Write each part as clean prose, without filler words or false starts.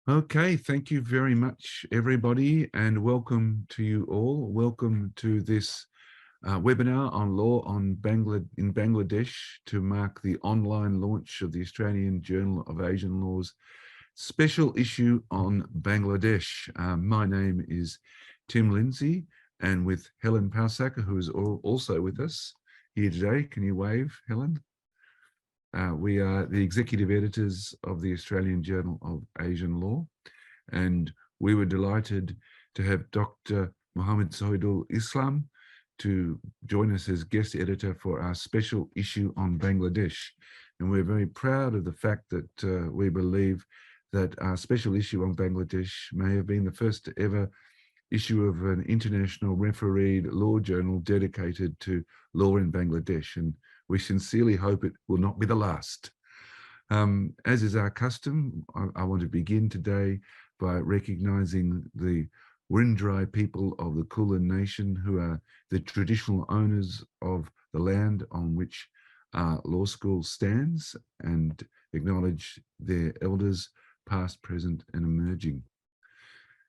Okay, thank you very much, everybody, and welcome to you all. Welcome to this webinar on law in Bangladesh to mark the online launch of the Australian Journal of Asian Law's special issue on Bangladesh. My name is Tim Lindsay, and with Helen Pausaka, who is also with us here today. Can you wave, Helen? We are the executive editors of the Australian Journal of Asian Law, and we were delighted to have Dr. Mohammed Sohidul Islam to join us as guest editor for our special issue on Bangladesh. And we're very proud of the fact that we believe that our special issue on Bangladesh may have been the first ever issue of an international refereed law journal dedicated to law in Bangladesh. And we sincerely hope it will not be the last. As is our custom, I want to begin today by recognizing the Wurundjeri people of the Kulin Nation, who are the traditional owners of the land on which our law school stands, and acknowledge their elders, past, present, and emerging.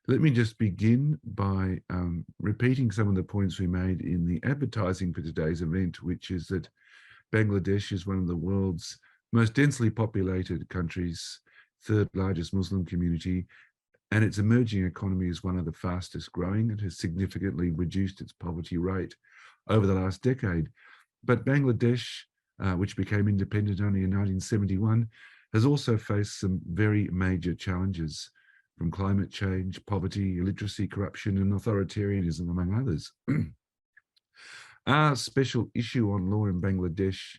Let me just begin by repeating some of the points we made in the advertising for today's event, which is that Bangladesh is one of the world's most densely populated countries, third largest Muslim community, and its emerging economy is one of the fastest growing. It has significantly reduced its poverty rate over the last decade. But Bangladesh, which became independent only in 1971, has also faced some very major challenges, from climate change, poverty, illiteracy, corruption, and authoritarianism, among others. Our special issue on law in Bangladesh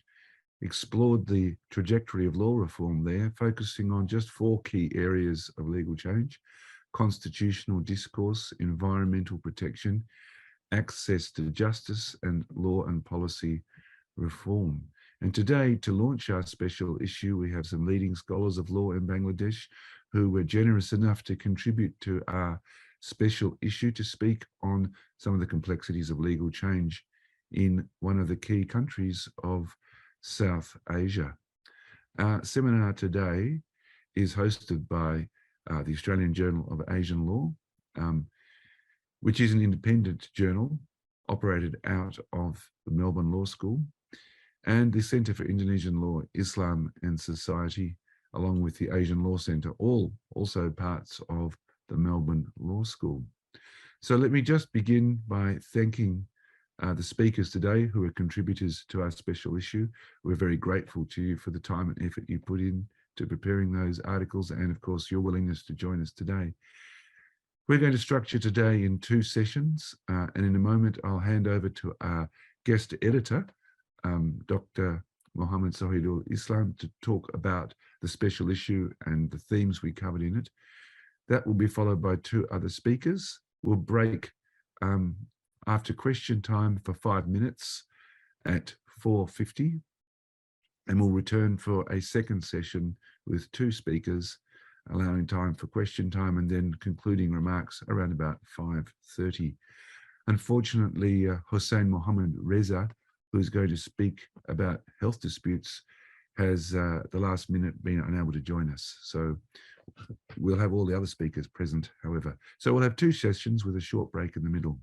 explored the trajectory of law reform there, focusing on just 4 key areas of legal change: constitutional discourse, environmental protection, access to justice, and law and policy reform. And today, to launch our special issue, we have some leading scholars of law in Bangladesh who were generous enough to contribute to our special issue to speak on some of the complexities of legal change in one of the key countries of South Asia. Our seminar today is hosted by the Australian Journal of Asian Law, which is an independent journal operated out of the Melbourne Law School, and the Centre for Indonesian Law, Islam and Society, along with the Asian Law Centre, all also parts of the Melbourne Law School. So let me just begin by thanking the speakers today who are contributors to our special issue. We're very grateful to you for the time and effort you put in to preparing those articles, and of course your willingness to join us today. We're going to structure today in 2 sessions, and in a moment I'll hand over to our guest editor, Dr. Mohammed Sohidul Islam, to talk about the special issue and the themes we covered in it. That will be followed by 2 other speakers. We'll break after question time for 5 minutes at 4:50, and we'll return for a second session with 2 speakers, allowing time for question time and then concluding remarks around about 5:30. Unfortunately, Hossein Mohammed Reza, who's going to speak about health disputes, has at the last minute been unable to join us. So we'll have all the other speakers present, however. So we'll have 2 sessions with a short break in the middle.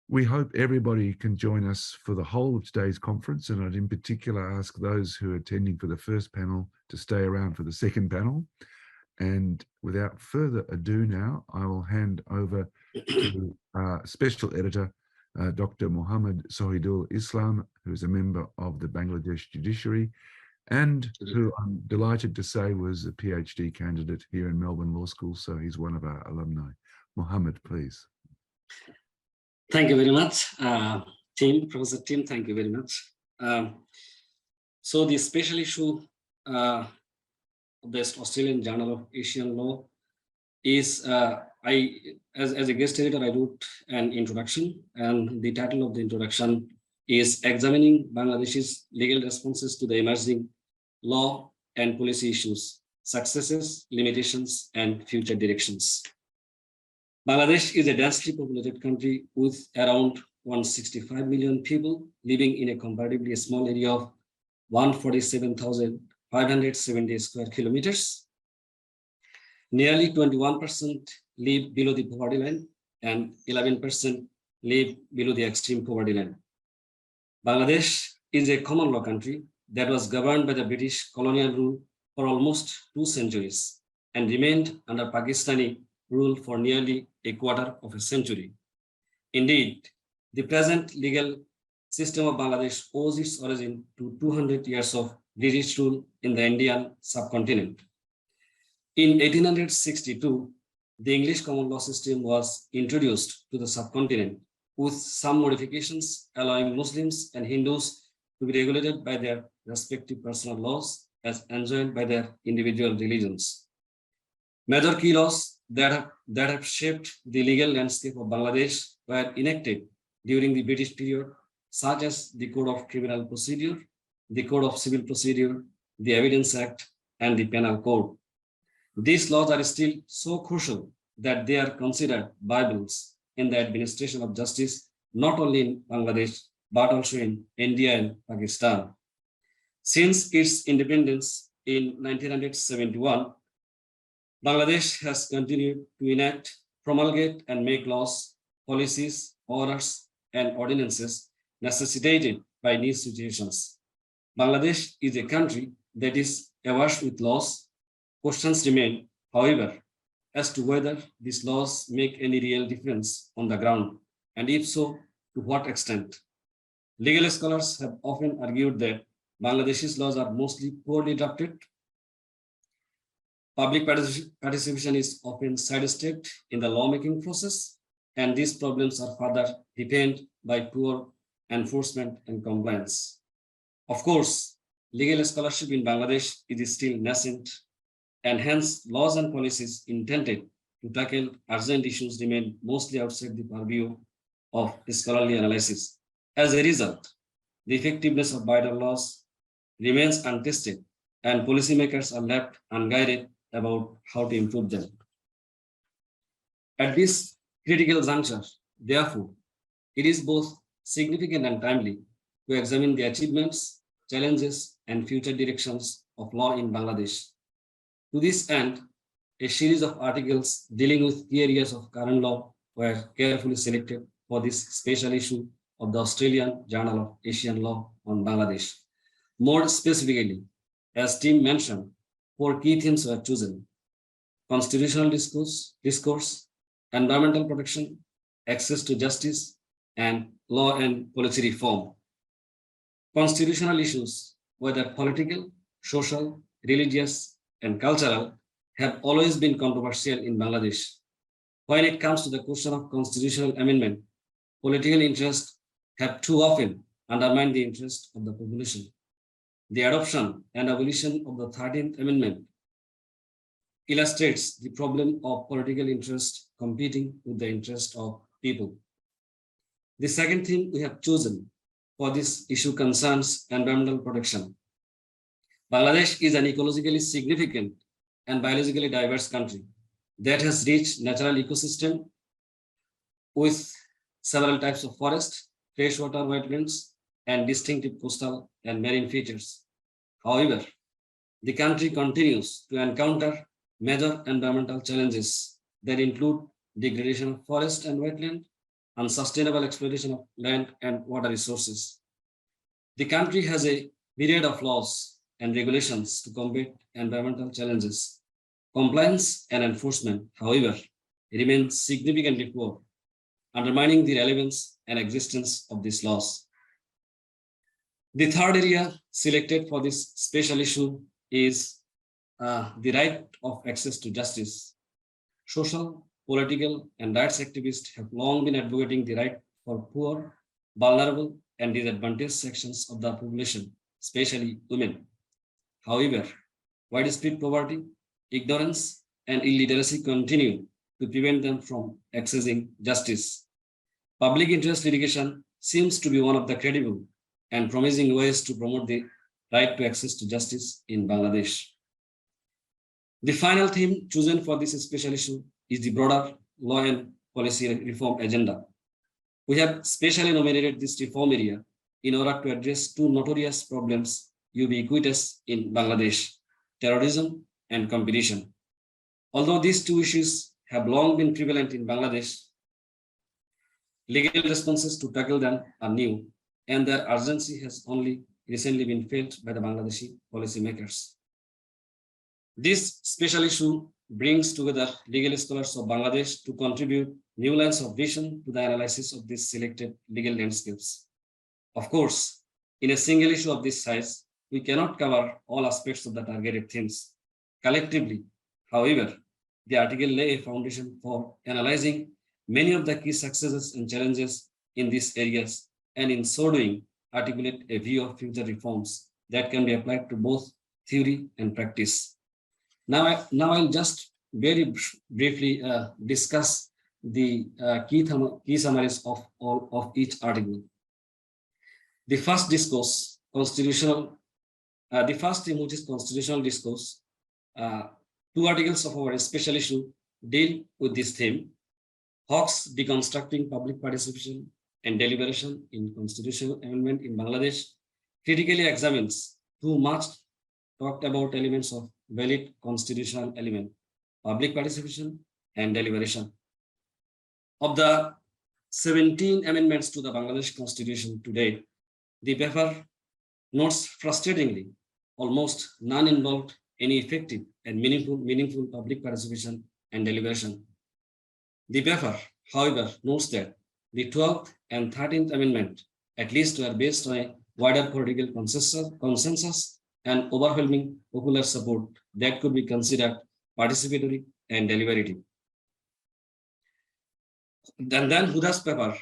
We hope everybody can join us for the whole of today's conference, and I'd in particular ask those who are attending for the first panel to stay around for the second panel. And without further ado now, I will hand over to our special editor, Dr. Mohammed Sohidul Islam, who is a member of the Bangladesh judiciary, and who I'm delighted to say was a PhD candidate here in Melbourne Law School, so he's one of our alumni. Mohammed, please. Thank you very much, Tim, Professor Tim, thank you very much. So the special issue of the Australian Journal of Asian Law is, as a guest editor, I wrote an introduction, and the title of the introduction is Examining Bangladesh's Legal Responses to the Emerging Law and Policy Issues, Successes, Limitations, and Future Directions. Bangladesh is a densely populated country with around 165 million people living in a comparatively small area of 147,570 square kilometers, Nearly 21% live below the poverty line and 11% live below the extreme poverty line. Bangladesh is a common law country that was governed by the British colonial rule for almost 2 centuries and remained under Pakistani rule for nearly a quarter of a century. Indeed, the present legal system of Bangladesh owes its origin to 200 years of British rule in the Indian subcontinent. In 1862, the English common law system was introduced to the subcontinent with some modifications allowing Muslims and Hindus to be regulated by their respective personal laws as enjoined by their individual religions. Major key laws that have shaped the legal landscape of Bangladesh were enacted during the British period, such as the Code of Criminal Procedure, the Code of Civil Procedure, the Evidence Act, and the Penal Code. These laws are still so crucial that they are considered Bibles in the administration of justice, not only in Bangladesh, but also in India and Pakistan. Since its independence in 1971, Bangladesh has continued to enact, promulgate, and make laws, policies, orders, and ordinances necessitated by new situations. Bangladesh is a country that is awash with laws. Questions remain, however, as to whether these laws make any real difference on the ground, and if so, to what extent. Legal scholars have often argued that Bangladesh's laws are mostly poorly drafted. Public participation is often sidestepped in the lawmaking process, and these problems are further deepened by poor enforcement and compliance. Of course, legal scholarship in Bangladesh is still nascent, and hence laws and policies intended to tackle urgent issues remain mostly outside the purview of scholarly analysis. As a result, the effectiveness of vital laws remains untested, and policymakers are left unguided about how to improve them. At this critical juncture, therefore, it is both significant and timely to examine the achievements, challenges, and future directions of law in Bangladesh. To this end, a series of articles dealing with key areas of current law were carefully selected for this special issue of the Australian Journal of Asian Law on Bangladesh. More specifically, as Tim mentioned, 4 key themes were chosen: constitutional discourse, environmental protection, access to justice, and law and policy reform. Constitutional issues, whether political, social, religious, and cultural, have always been controversial in Bangladesh. When it comes to the question of constitutional amendment, political interests have too often undermined the interest of the population. The adoption and abolition of the 13th Amendment illustrates the problem of political interest competing with the interest of people. The second theme we have chosen for this issue concerns environmental protection. Bangladesh is an ecologically significant and biologically diverse country that has rich natural ecosystem with several types of forest, freshwater wetlands, and distinctive coastal and marine features. However, the country continues to encounter major environmental challenges that include degradation of forest and wetland, unsustainable exploitation of land and water resources. The country has a myriad of laws and regulations to combat environmental challenges. Compliance and enforcement, however, remain significantly poor, undermining the relevance and existence of these laws. The third area selected for this special issue is the right of access to justice. Social, political, and rights activists have long been advocating the right for poor, vulnerable, and disadvantaged sections of the population, especially women. However, widespread poverty, ignorance, and illiteracy continue to prevent them from accessing justice. Public interest litigation seems to be one of the credible and promising ways to promote the right to access to justice in Bangladesh. The final theme chosen for this special issue is the broader law and policy reform agenda. We have specially nominated this reform area in order to address 2 notorious problems ubiquitous in Bangladesh: terrorism and competition. Although these two issues have long been prevalent in Bangladesh, legal responses to tackle them are new, and their urgency has only recently been felt by the Bangladeshi policymakers. This special issue brings together legal scholars of Bangladesh to contribute new lines of vision to the analysis of these selected legal landscapes. Of course, in a single issue of this size, we cannot cover all aspects of the targeted themes. Collectively, however, the article lay a foundation for analyzing many of the key successes and challenges in these areas, and in so doing, articulate a view of future reforms that can be applied to both theory and practice. Now I'll just very briefly discuss the key summaries of all of each article. The first discourse, constitutional, the first theme, which is constitutional discourse. Two articles of our special issue deal with this theme. Hawks deconstructing public participation and deliberation in constitutional amendment in Bangladesh critically examines two much talked about elements of valid constitutional element, public participation and deliberation. Of the 17 amendments to the Bangladesh Constitution today, the paper notes frustratingly almost none involved any effective and meaningful public participation and deliberation. The paper, however, notes that the 12th and 13th Amendment at least were based on a wider political consensus and overwhelming popular support that could be considered participatory and deliberative. Then Huda's paper,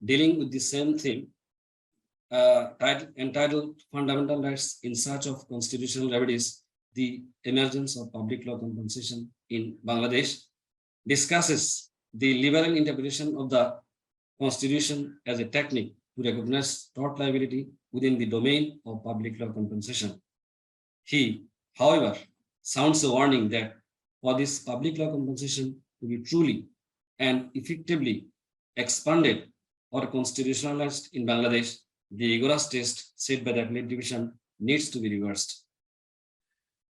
dealing with the same theme, entitled Fundamental Rights in Search of Constitutional Remedies, the Emergence of Public Law Compensation in Bangladesh, discusses the liberal interpretation of the Constitution as a technique to recognize tort liability within the domain of public law compensation. He, however, sounds a warning that for this public law compensation to be truly and effectively expanded or constitutionalized in Bangladesh, the rigorous test set by the Appellate Division needs to be reversed.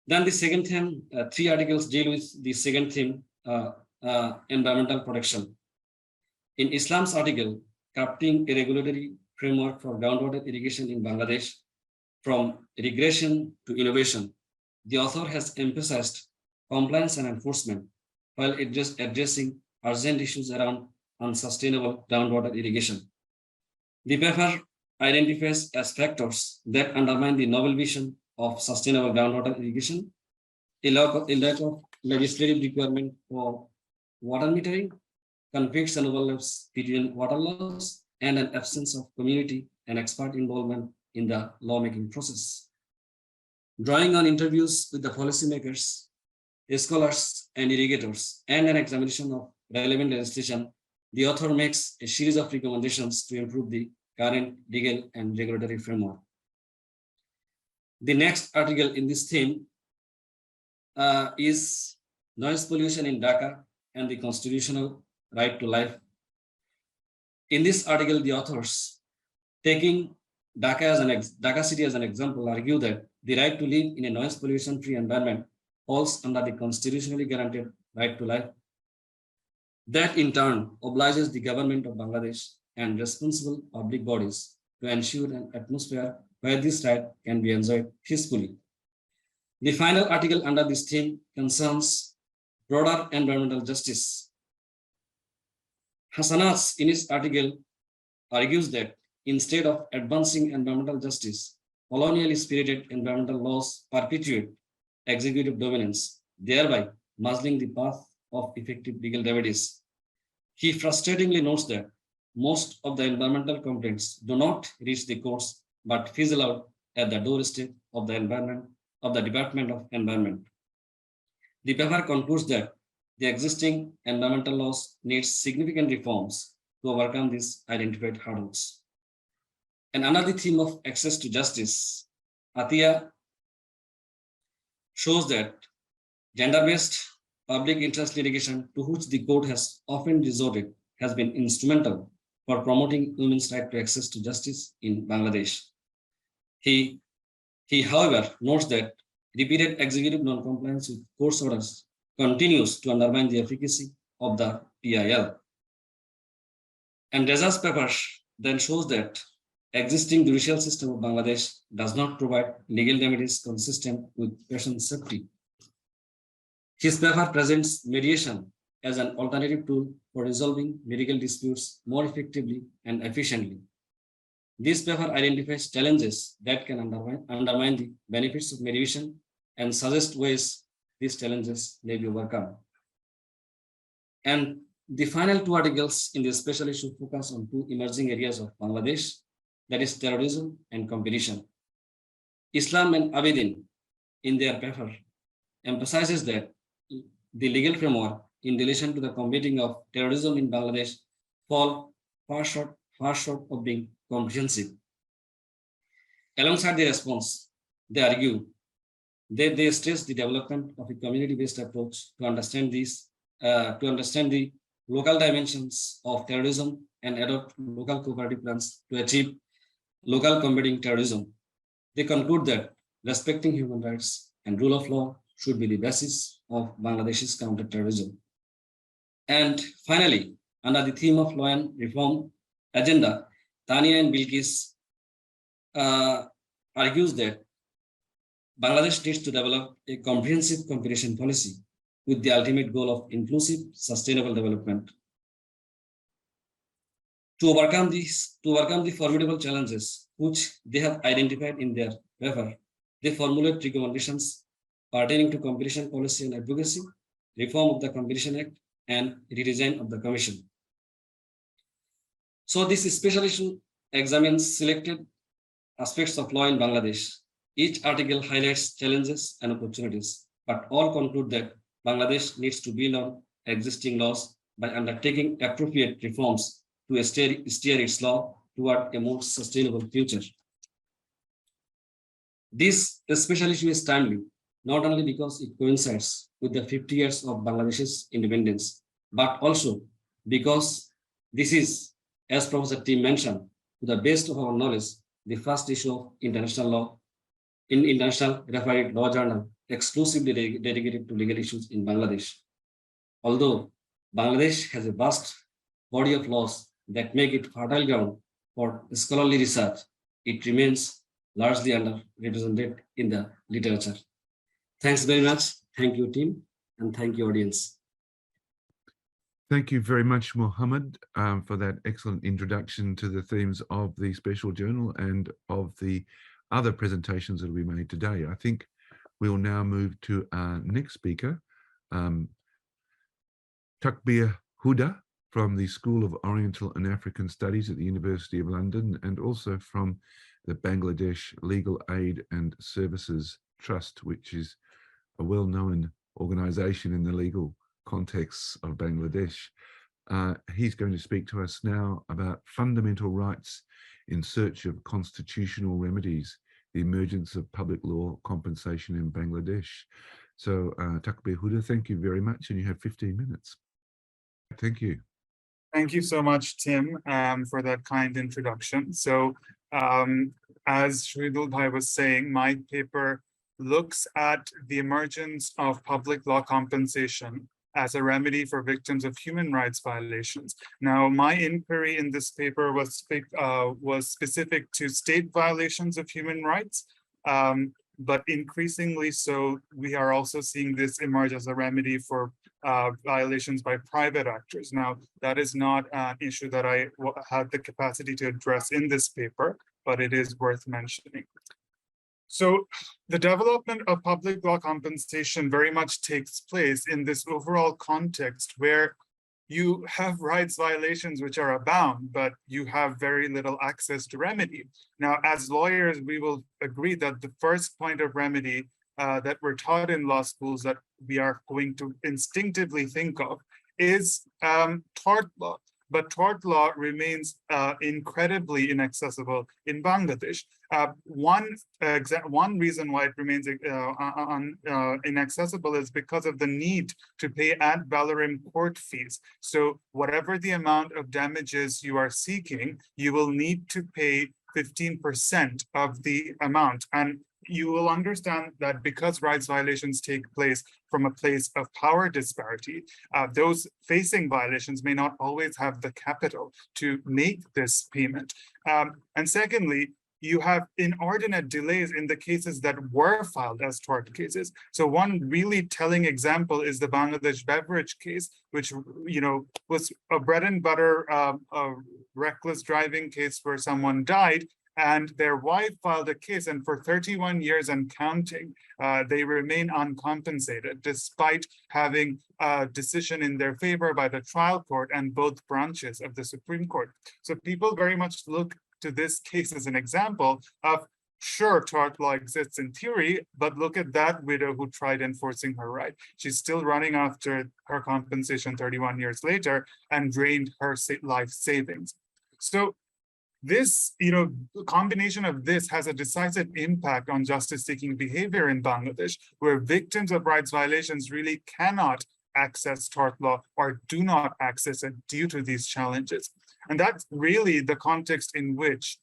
Then the second theme, three articles deal with the second theme, environmental protection. In Islam's article, Crafting a Regulatory Framework for Groundwater Irrigation in Bangladesh, from regression to innovation, the author has emphasized compliance and enforcement while addressing urgent issues around unsustainable groundwater irrigation. The paper identifies as factors that undermine the novel vision of sustainable groundwater irrigation, a lack of legislative requirement for water metering, conflicts and overlaps between water laws, and an absence of community and expert involvement in the lawmaking process. Drawing on interviews with the policymakers, scholars, and irrigators, and an examination of relevant legislation, the author makes a series of recommendations to improve the current legal and regulatory framework. The next article in this theme is noise pollution in Daca and the constitutional right to life. In this article, the authors, taking Daca city as an example, argue that the right to live in a noise pollution-free environment falls under the constitutionally guaranteed right to life. That in turn obliges the government of Bangladesh and responsible public bodies to ensure an atmosphere where this right can be enjoyed peacefully. The final article under this theme concerns broader environmental justice. Hassanats, in his article, argues that instead of advancing environmental justice, colonially spirited environmental laws perpetuate executive dominance, thereby muzzling the path of effective legal remedies. He frustratingly notes that most of the environmental complaints do not reach the courts but fizzle out at the doorstep of the Department of Environment. The paper concludes that the existing environmental laws need significant reforms to overcome these identified hurdles. And another theme of access to justice, Atia shows that gender-based public interest litigation to which the court has often resorted has been instrumental for promoting women's right to access to justice in Bangladesh. He however, notes that repeated executive non-compliance with court orders continues to undermine the efficacy of the PIL. And Reza's paper then shows that existing judicial system of Bangladesh does not provide legal remedies consistent with patient safety. His paper presents mediation as an alternative tool for resolving medical disputes more effectively and efficiently. This paper identifies challenges that can undermine the benefits of mediation and suggest ways these challenges may be overcome. And the final two articles in this special issue focus on two emerging areas of Bangladesh, that is terrorism and competition. Islam and Abedin, in their paper, emphasizes that the legal framework in relation to the combating of terrorism in Bangladesh fall far short of being comprehensive. Alongside the response, they argue that they stress the development of a community-based approach to understand the local dimensions of terrorism and adopt local cooperative plans to achieve local combating terrorism. They conclude that respecting human rights and rule of law should be the basis of Bangladesh's counterterrorism. And finally, under the theme of law and reform agenda, Tania and Bilkis argues that Bangladesh needs to develop a comprehensive competition policy with the ultimate goal of inclusive, sustainable development. To overcome the formidable challenges which they have identified in their paper, they formulate recommendations pertaining to competition policy and advocacy, reform of the Competition Act, and redesign of the Commission. So this special issue examines selected aspects of law in Bangladesh. Each article highlights challenges and opportunities, but all conclude that Bangladesh needs to build on existing laws by undertaking appropriate reforms to steer its law toward a more sustainable future. This special issue is timely, not only because it coincides with the 50 years of Bangladesh's independence, but also because this is, as Professor Tim mentioned, to the best of our knowledge, the first issue of international law in International Refereed Law Journal exclusively dedicated to legal issues in Bangladesh. Although Bangladesh has a vast body of laws that make it fertile ground for scholarly research, it remains largely underrepresented in the literature. Thanks very much. Thank you, team, and thank you, audience. Thank you very much, Mohammed, for that excellent introduction to the themes of the special journal and of the other presentations that we made today. I think we'll now move to our next speaker, Takbir Huda from the School of Oriental and African Studies at the University of London, and also from the Bangladesh Legal Aid and Services Trust, which is a well-known organization in the legal context of Bangladesh. He's going to speak to us now about fundamental rights in search of constitutional remedies, the emergence of public law compensation in Bangladesh. So Takbir Huda, thank you very much, and you have 15 minutes. Thank you. Thank you so much, Tim, for that kind introduction. So as Shridul Bhai was saying, my paper looks at the emergence of public law compensation as a remedy for victims of human rights violations. Now, my inquiry in this paper was specific to state violations of human rights, but increasingly so, we are also seeing this emerge as a remedy for violations by private actors. Now, that is not an issue that I had the capacity to address in this paper, but it is worth mentioning. So the development of public law compensation very much takes place in this overall context where you have rights violations which are abound, but you have very little access to remedy. Now, as lawyers, we will agree that the first point of remedy that we're taught in law schools that we are going to instinctively think of is tort law. But tort law remains incredibly inaccessible in Bangladesh. One reason why it remains inaccessible is because of the need to pay ad valorem court fees. So whatever the amount of damages you are seeking, you will need to pay 15% of the amount. And you will understand that because rights violations take place from a place of power disparity, those facing violations may not always have the capital to make this payment. And secondly, you have inordinate delays in the cases that were filed as tort cases. So one really telling example is the Bangladesh beverage case, which was a bread and butter a reckless driving case where someone died, and their wife filed a case, and for 31 years and counting, they remain uncompensated despite having a decision in their favor by the trial court and both branches of the Supreme Court. So people very much look to this case as an example of, sure, tort law exists in theory, but look at that widow who tried enforcing her right. She's still running after her compensation 31 years later and drained her life savings. So this, combination of this has a decisive impact on justice-seeking behavior in Bangladesh, where victims of rights violations really cannot access tort law or do not access it due to these challenges. And that's really the context in which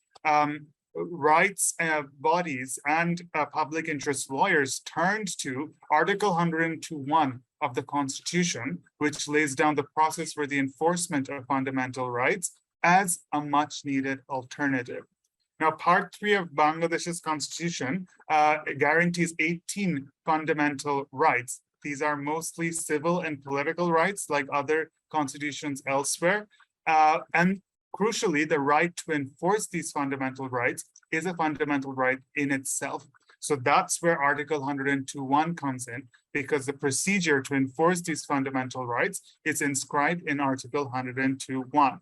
rights bodies and public interest lawyers turned to Article 102.1 of the Constitution, which lays down the process for the enforcement of fundamental rights as a much needed alternative. Now, Part 3 of Bangladesh's Constitution guarantees 18 fundamental rights. These are mostly civil and political rights, like other constitutions elsewhere. And crucially, the right to enforce these fundamental rights is a fundamental right in itself. So that's where Article 102.1 comes in, because the procedure to enforce these fundamental rights is inscribed in Article 102.1.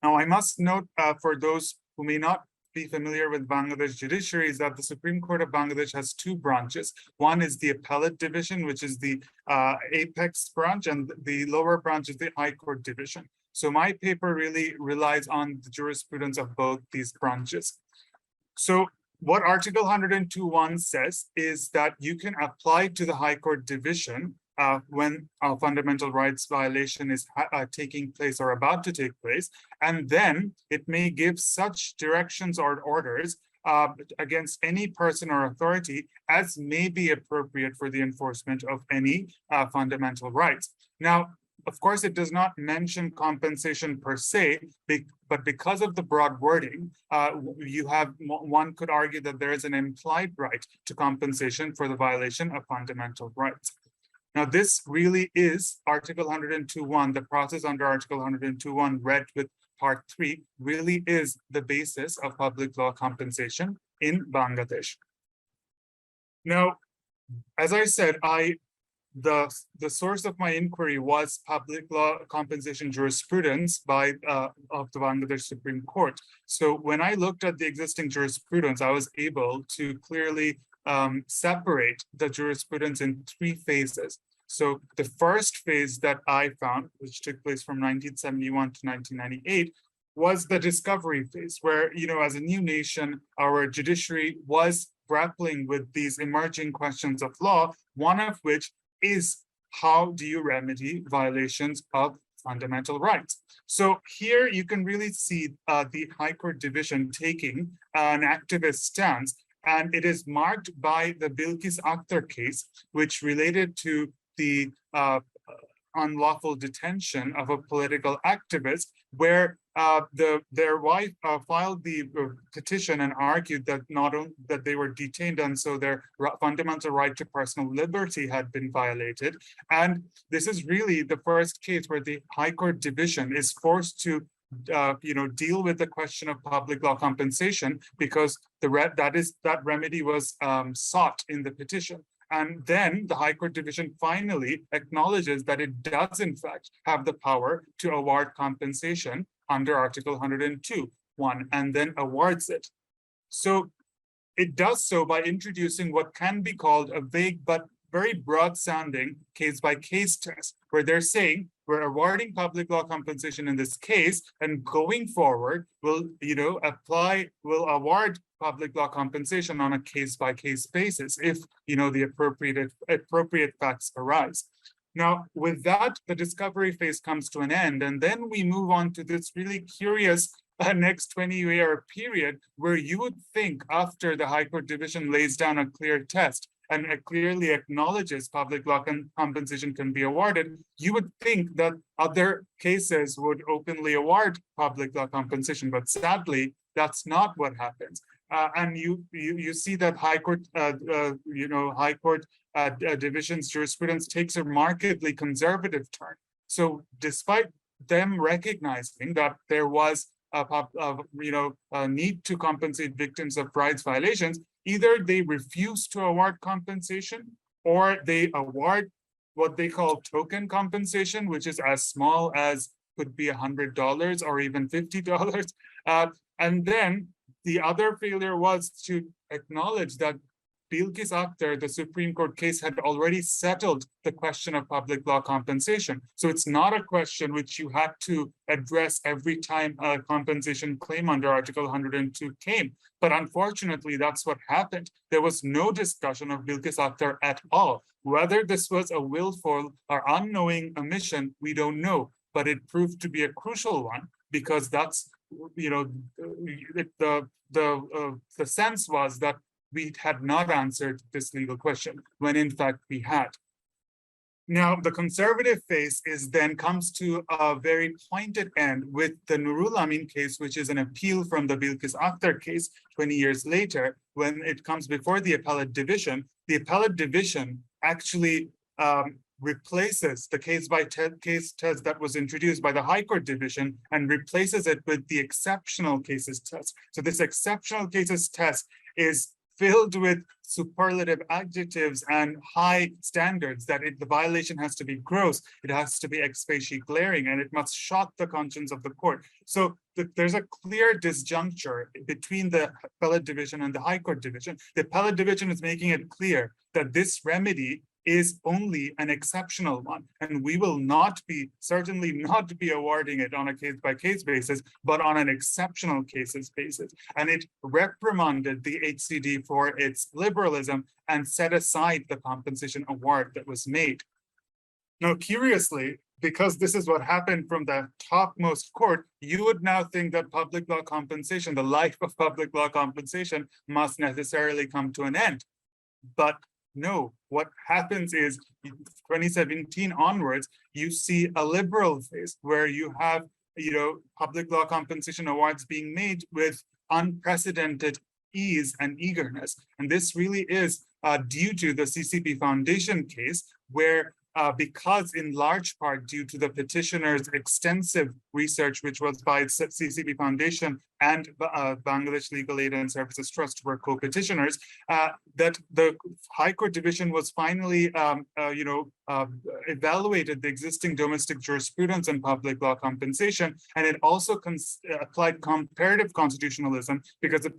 Now, I must note for those who may not be familiar with Bangladesh judiciary is that the Supreme Court of Bangladesh has two branches. One is the appellate division, which is the apex branch, and the lower branch is the High Court division. So my paper really relies on the jurisprudence of both these branches. So what Article 102.1 says is that you can apply to the High Court division when a fundamental rights violation is taking place or about to take place, and then it may give such directions or orders against any person or authority as may be appropriate for the enforcement of any fundamental rights. Now, of course, it does not mention compensation per se, but because of the broad wording, one could argue that there is an implied right to compensation for the violation of fundamental rights. Now, this really is Article 102.1, the process under Article 102.1 read with Part 3 really is the basis of public law compensation in Bangladesh. Now, as I said, the source of my inquiry was public law compensation jurisprudence of the Bangladesh Supreme Court. So when I looked at the existing jurisprudence, I was able to clearly separate the jurisprudence in three phases. So the first phase that I found, which took place from 1971 to 1998, was the discovery phase, where, as a new nation, our judiciary was grappling with these emerging questions of law, one of which is how do you remedy violations of fundamental rights? So here you can really see the High Court division taking an activist stance, and it is marked by the Bilkis Akhtar case, which related to the unlawful detention of a political activist, where their wife filed the petition and argued that not only that they were detained, and so their fundamental right to personal liberty had been violated. And this is really the first case where the High Court division is forced to deal with the question of public law compensation, because that remedy was sought in the petition. And then the High Court division finally acknowledges that it does in fact have the power to award compensation under Article 102.1 and then awards it. So it does so by introducing what can be called a vague but very broad sounding case-by-case test, where they're saying we're awarding public law compensation in this case, and going forward we'll award public law compensation on a case-by-case basis if the appropriate facts arise. Now, with that, the discovery phase comes to an end, and then we move on to this really curious next 20-year period where you would think after the High Court division lays down a clear test and it clearly acknowledges public law compensation can be awarded, you would think that other cases would openly award public law compensation, but sadly, that's not what happens. And you see that High Court, High Court division's jurisprudence takes a markedly conservative turn. So despite them recognizing that there was a need to compensate victims of rights violations, either they refuse to award compensation or they award what they call token compensation, which is as small as could be $100 or even $50. And then the other failure was to acknowledge that Bilkis Akhtar, the Supreme Court case, had already settled the question of public law compensation. So it's not a question which you had to address every time a compensation claim under Article 102 came. But unfortunately, that's what happened. There was no discussion of Bilkis Akhtar at all. Whether this was a willful or unknowing omission, we don't know. But it proved to be a crucial one because that's, the sense was that we had not answered this legal question when in fact we had. Now, the conservative phase comes to a very pointed end with the Nurul Amin case, which is an appeal from the Bilkis Akhtar case 20 years later. When it comes before the appellate division actually replaces the case test that was introduced by the High Court division and replaces it with the exceptional cases test. So this exceptional cases test is filled with superlative adjectives and high standards that the violation has to be gross, it has to be ex facie glaring, and it must shock the conscience of the court. So there's a clear disjuncture between the appellate division and the High Court division. The appellate division is making it clear that this remedy is only an exceptional one, and we will certainly not be awarding it on a case-by-case basis, but on an exceptional cases basis. And it reprimanded the HCD for its liberalism and set aside the compensation award that was made. Now, curiously, because this is what happened from the topmost court, you would now think that public law compensation, the life of public law compensation, must necessarily come to an end. But no, what happens is 2017 onwards, you see a liberal phase where you have, public law compensation awards being made with unprecedented ease and eagerness. And this really is due to the CCP Foundation case, where because in large part due to the petitioner's extensive research, which was by CCP Foundation and Bangladesh Legal Aid and Services Trust were co-petitioners, that the High Court division was finally, evaluated the existing domestic jurisprudence and public law compensation, and it also applied comparative constitutionalism because the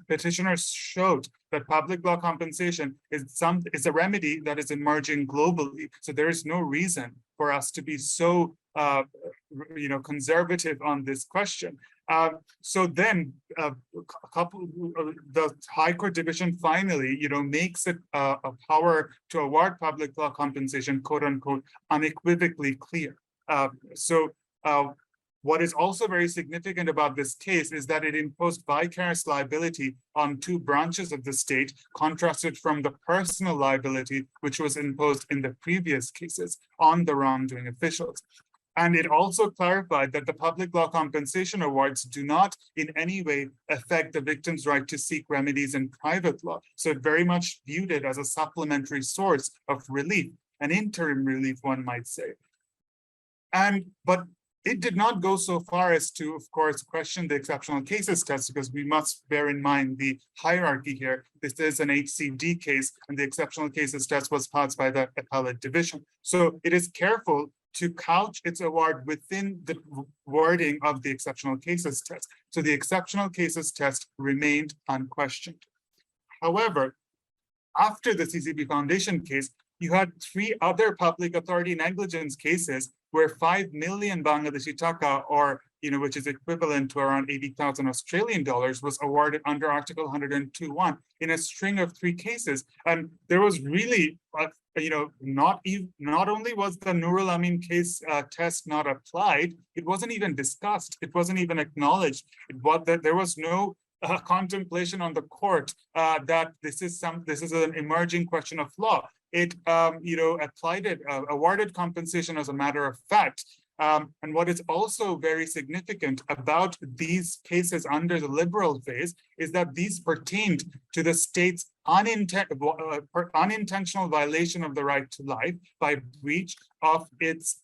petitioners showed that public law compensation is a remedy that is emerging globally. So there is no reason for us to be so conservative on this question. So then the High Court division finally, makes it a power to award public law compensation, quote unquote, unequivocally clear. What is also very significant about this case is that it imposed vicarious liability on two branches of the state, contrasted from the personal liability, which was imposed in the previous cases on the wrongdoing officials. And it also clarified that the public law compensation awards do not in any way affect the victim's right to seek remedies in private law. So it very much viewed it as a supplementary source of relief, an interim relief, one might say. But it did not go so far as to, of course, question the exceptional cases test, because we must bear in mind the hierarchy here. This is an HCD case, and the exceptional cases test was passed by the appellate division. So it is careful to couch its award within the wording of the exceptional cases test. So the exceptional cases test remained unquestioned. However, after the CCP Foundation case, you had three other public authority negligence cases where 5 million Bangladeshi taka, or which is equivalent to around 80,000 Australian dollars, was awarded under Article 102.1 in a string of 3 cases. And there was really, not only was the Nurul Amin case test not applied, it wasn't even discussed. It wasn't even acknowledged. There was no contemplation on the court that this is an emerging question of law. It awarded compensation as a matter of fact. And what is also very significant about these cases under the liberal phase is that these pertained to the state's unintentional violation of the right to life by breach of its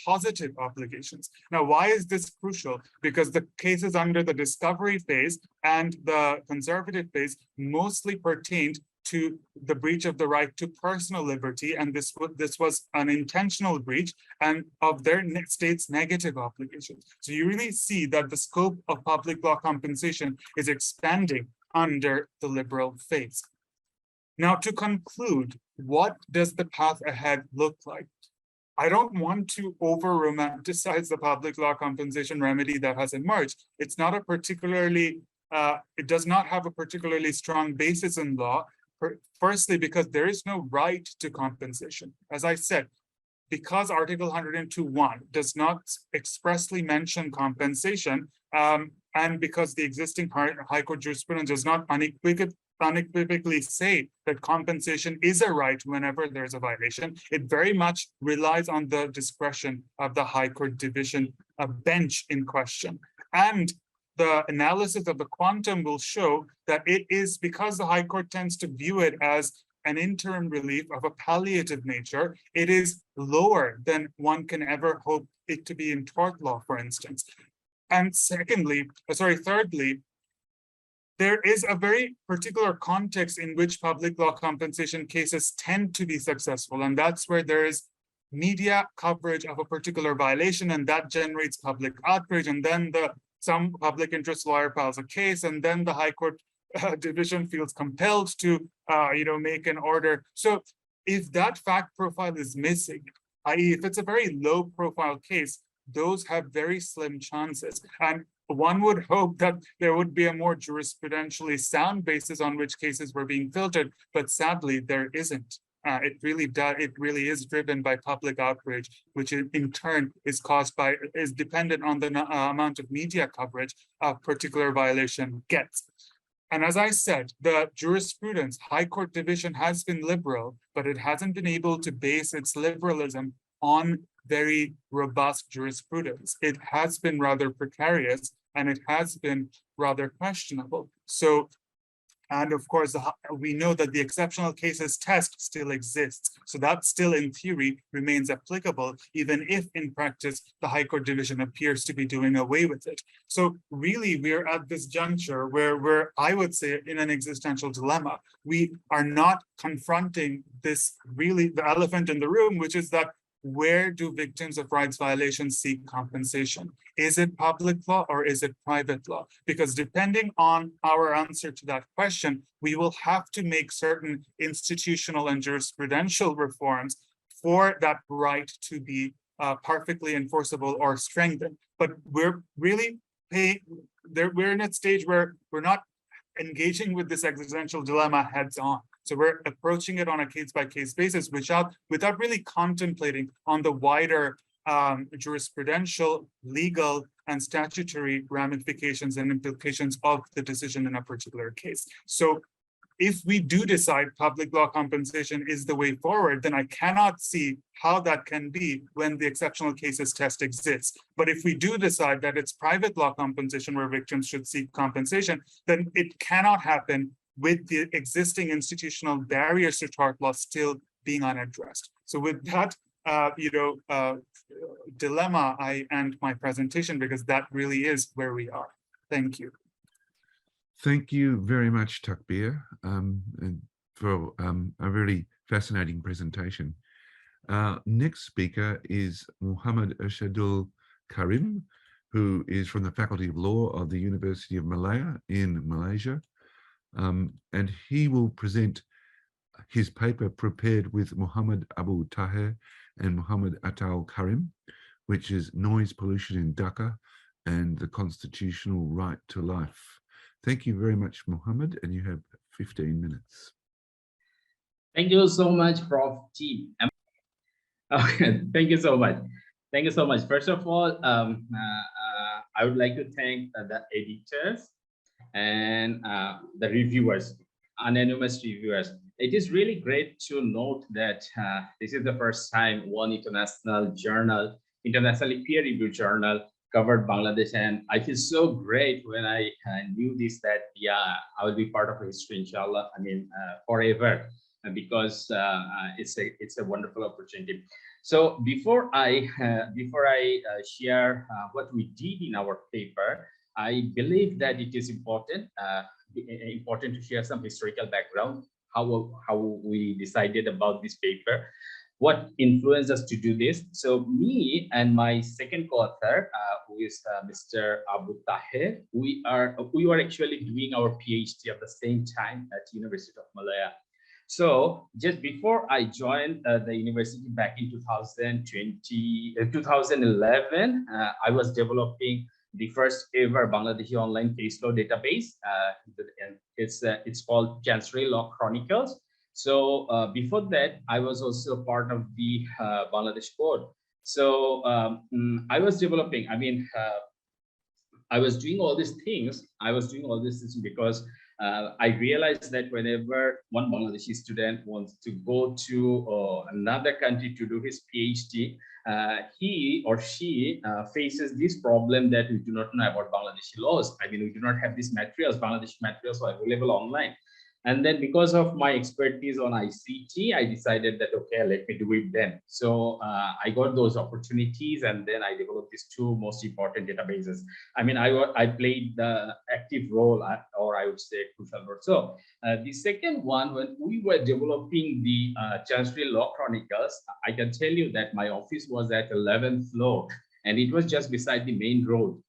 positive obligations. Now, why is this crucial? Because the cases under the discovery phase and the conservative phase mostly pertained to the breach of the right to personal liberty, and this was an intentional breach and of their state's negative obligations. So you really see that the scope of public law compensation is expanding under the liberal phase. Now, to conclude, what does the path ahead look like? I don't want to over-romanticize the public law compensation remedy that has emerged. It's not a particularly, it does not have a particularly strong basis in law. Firstly, because there is no right to compensation. As I said, because Article 102.1 does not expressly mention compensation, and because the existing High Court jurisprudence does not unequivocally say that compensation is a right whenever there's a violation, it very much relies on the discretion of the High Court division bench in question. And the analysis of the quantum will show that it is because the High Court tends to view it as an interim relief of a palliative nature, it is lower than one can ever hope it to be in tort law, for instance. And thirdly, there is a very particular context in which public law compensation cases tend to be successful, and that's where there is media coverage of a particular violation, and that generates public outrage, and then some public interest lawyer files a case, and then the High Court division feels compelled to, make an order. So if that fact profile is missing, i.e. if it's a very low profile case, those have very slim chances. And one would hope that there would be a more jurisprudentially sound basis on which cases were being filtered, but sadly there isn't. It really is driven by public outrage, which in turn is dependent on the amount of media coverage a particular violation gets. And as I said, the jurisprudence High Court division has been liberal, but it hasn't been able to base its liberalism on very robust jurisprudence. It has been rather precarious and it has been rather questionable. So, and of course, we know that the exceptional cases test still exists. So that still in theory remains applicable, even if in practice, the High Court division appears to be doing away with it. So really, we're at this juncture where we're, I would say, in an existential dilemma. We are not confronting this really the elephant in the room, which is that where do victims of rights violations seek compensation? Is it public law or is it private law? Because depending on our answer to that question, we will have to make certain institutional and jurisprudential reforms for that right to be perfectly enforceable or strengthened. But we're really we're in a stage where we're not engaging with this existential dilemma heads on. So we're approaching it on a case-by-case basis, without really contemplating on the wider jurisprudential, legal, and statutory ramifications and implications of the decision in a particular case. So if we do decide public law compensation is the way forward, then I cannot see how that can be when the exceptional cases test exists. But if we do decide that it's private law compensation where victims should seek compensation, then it cannot happen with the existing institutional barriers to tort law still being unaddressed. So with that, dilemma, I end my presentation because that really is where we are. Thank you. Thank you very much, Takbir, and for a really fascinating presentation. Next speaker is Muhammad Irshadul Karim, who is from the Faculty of Law of the University of Malaya in Malaysia. And he will present his paper prepared with Muhammad Abu Taher and Muhammad Atal Karim, which is Noise Pollution in Daca and the constitutional right to life. Thank you very much, Mohammed, and you have 15 minutes. Thank you so much, Prof. T. Okay, thank you so much. Thank you so much. First of all, I would like to thank the editors and the reviewers, anonymous reviewers. It is really great to note that this is the first time one international journal, internationally peer-reviewed journal, covered Bangladesh, and I feel so great when I knew this, that yeah, I will be part of history, inshallah. I mean, forever, because it's a wonderful opportunity. So before I share what we did in our paper, I believe that it is important to share some historical background, how we decided about this paper, what influenced us to do this. So me and my second co-author, who is Mr. Abu Taher, we were actually doing our PhD at the same time at University of Malaya. So just before I joined the university back in 2011, I was developing the first ever Bangladeshi online case law database. And it's called Chancery Law Chronicles. So before that, I was also part of the Bangladesh Code. So I was developing, I was doing all these things. Because I realized that whenever one Bangladeshi student wants to go to another country to do his PhD, he or she faces this problem that we do not know about Bangladeshi laws. I mean, we do not have these materials, Bangladeshi materials are available online. And then because of my expertise on ICT, I decided that, okay, let me do it then. So I got those opportunities, and then I developed these two most important databases. I mean, I played the active role, or I would say crucial role. So the second one, when we were developing the Chancery Law Chronicles, I can tell you that my office was at 11th floor, and it was just beside the main road.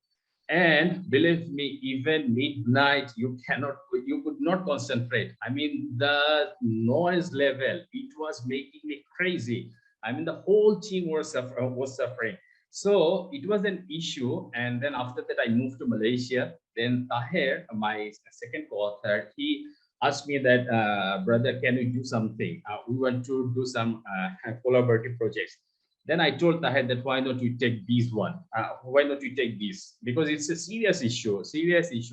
And believe me, even midnight, you could not concentrate. I mean, the noise level, it was making me crazy. I mean, the whole team was suffering. So it was an issue. And then after that, I moved to Malaysia. Then Taher, my second co-author, he asked me that, brother, can we do something? We want to do some collaborative projects. Then I told Taher that why not we take this one? Why not we take this? Because it's a serious issue.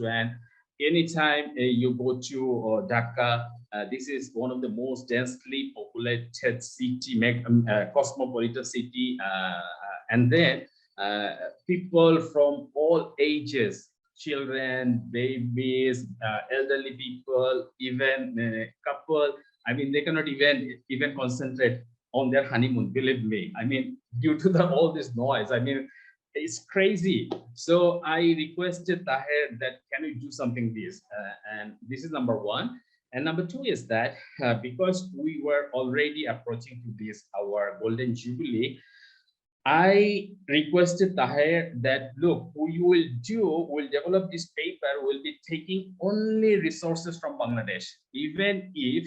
And anytime you go to Daca, this is one of the most densely populated city, cosmopolitan city. And then people from all ages, children, babies, elderly people, even couple, I mean, they cannot even concentrate on their honeymoon, believe me. I mean, due to all this noise, I mean, it's crazy. So I requested Taher that can we do something this? And this is number one. And number two is that because we were already approaching to this, our Golden Jubilee, I requested Taher that, look, we'll develop this paper, we'll be taking only resources from Bangladesh, even if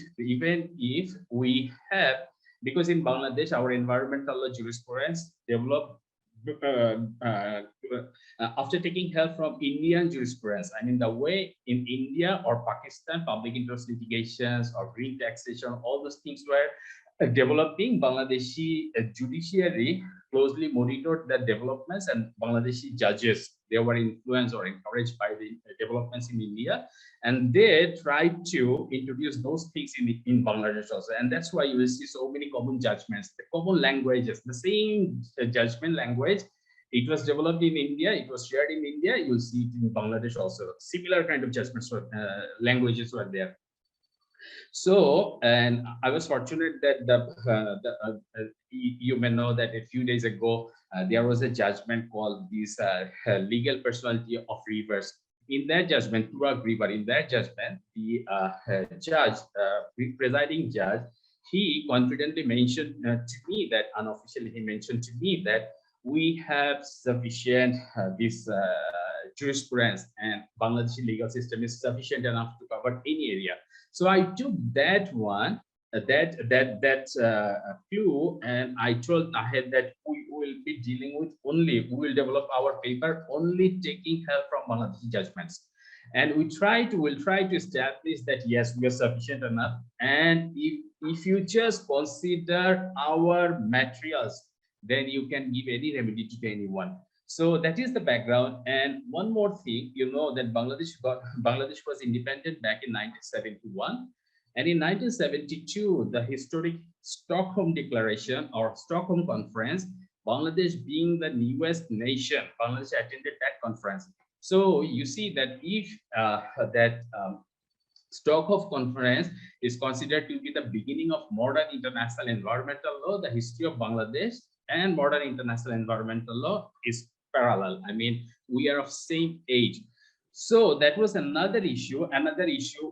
we have, because in Bangladesh, our environmental law jurisprudence developed after taking help from Indian jurisprudence. I mean, the way in India or Pakistan, public interest litigations or green taxation, all those things were developing, Bangladeshi judiciary closely monitored the developments, and Bangladeshi judges, they were influenced or encouraged by the developments in India, and they tried to introduce those things in Bangladesh also. And that's why you will see so many common judgments, the common languages, the same judgment language. It was developed in India, it was shared in India, you will see it in Bangladesh also. Similar kind of judgments, languages were there. So, and I was fortunate that you may know that a few days ago, there was a judgment called this legal personality of rivers. In that judgment, Turak River, in that judgment, the judge, presiding judge, he confidently mentioned to me that, unofficially he mentioned to me that we have sufficient this jurisprudence, and Bangladeshi legal system is sufficient enough to cover any area. So I took that one, that clue, and I told Taher that we will be dealing with only, we will develop our paper only taking help from Bangladeshi judgments. And we'll try to establish that, yes, we are sufficient enough. And if you just consider our materials, then you can give any remedy to anyone. So that is the background. And one more thing, you know that Bangladesh was independent back in 1971. And in 1972, the historic Stockholm Declaration or Stockholm Conference, Bangladesh being the newest nation, Bangladesh attended that conference. So you see that if Stockholm Conference is considered to be the beginning of modern international environmental law, the history of Bangladesh and modern international environmental law is parallel. I mean, we are of same age. So that was another issue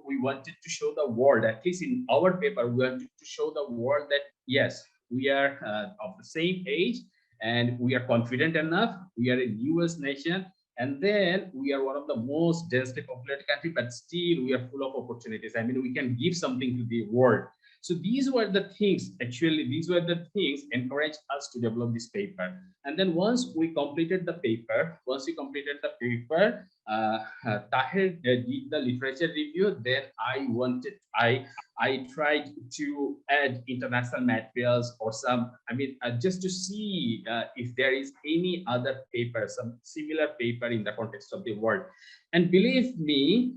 we wanted to show the world, at least in our paper, we wanted to show the world that, yes, we are of the same age and we are confident enough. We are a newest nation. And then we are one of the most densely populated country, but still we are full of opportunities. I mean, we can give something to the world. So these were the things, encouraged us to develop this paper. And then once we completed the paper, Tahir did the literature review. Then I tried to add international materials or some, just to see if there is any other paper, some similar paper in the context of the world. And believe me,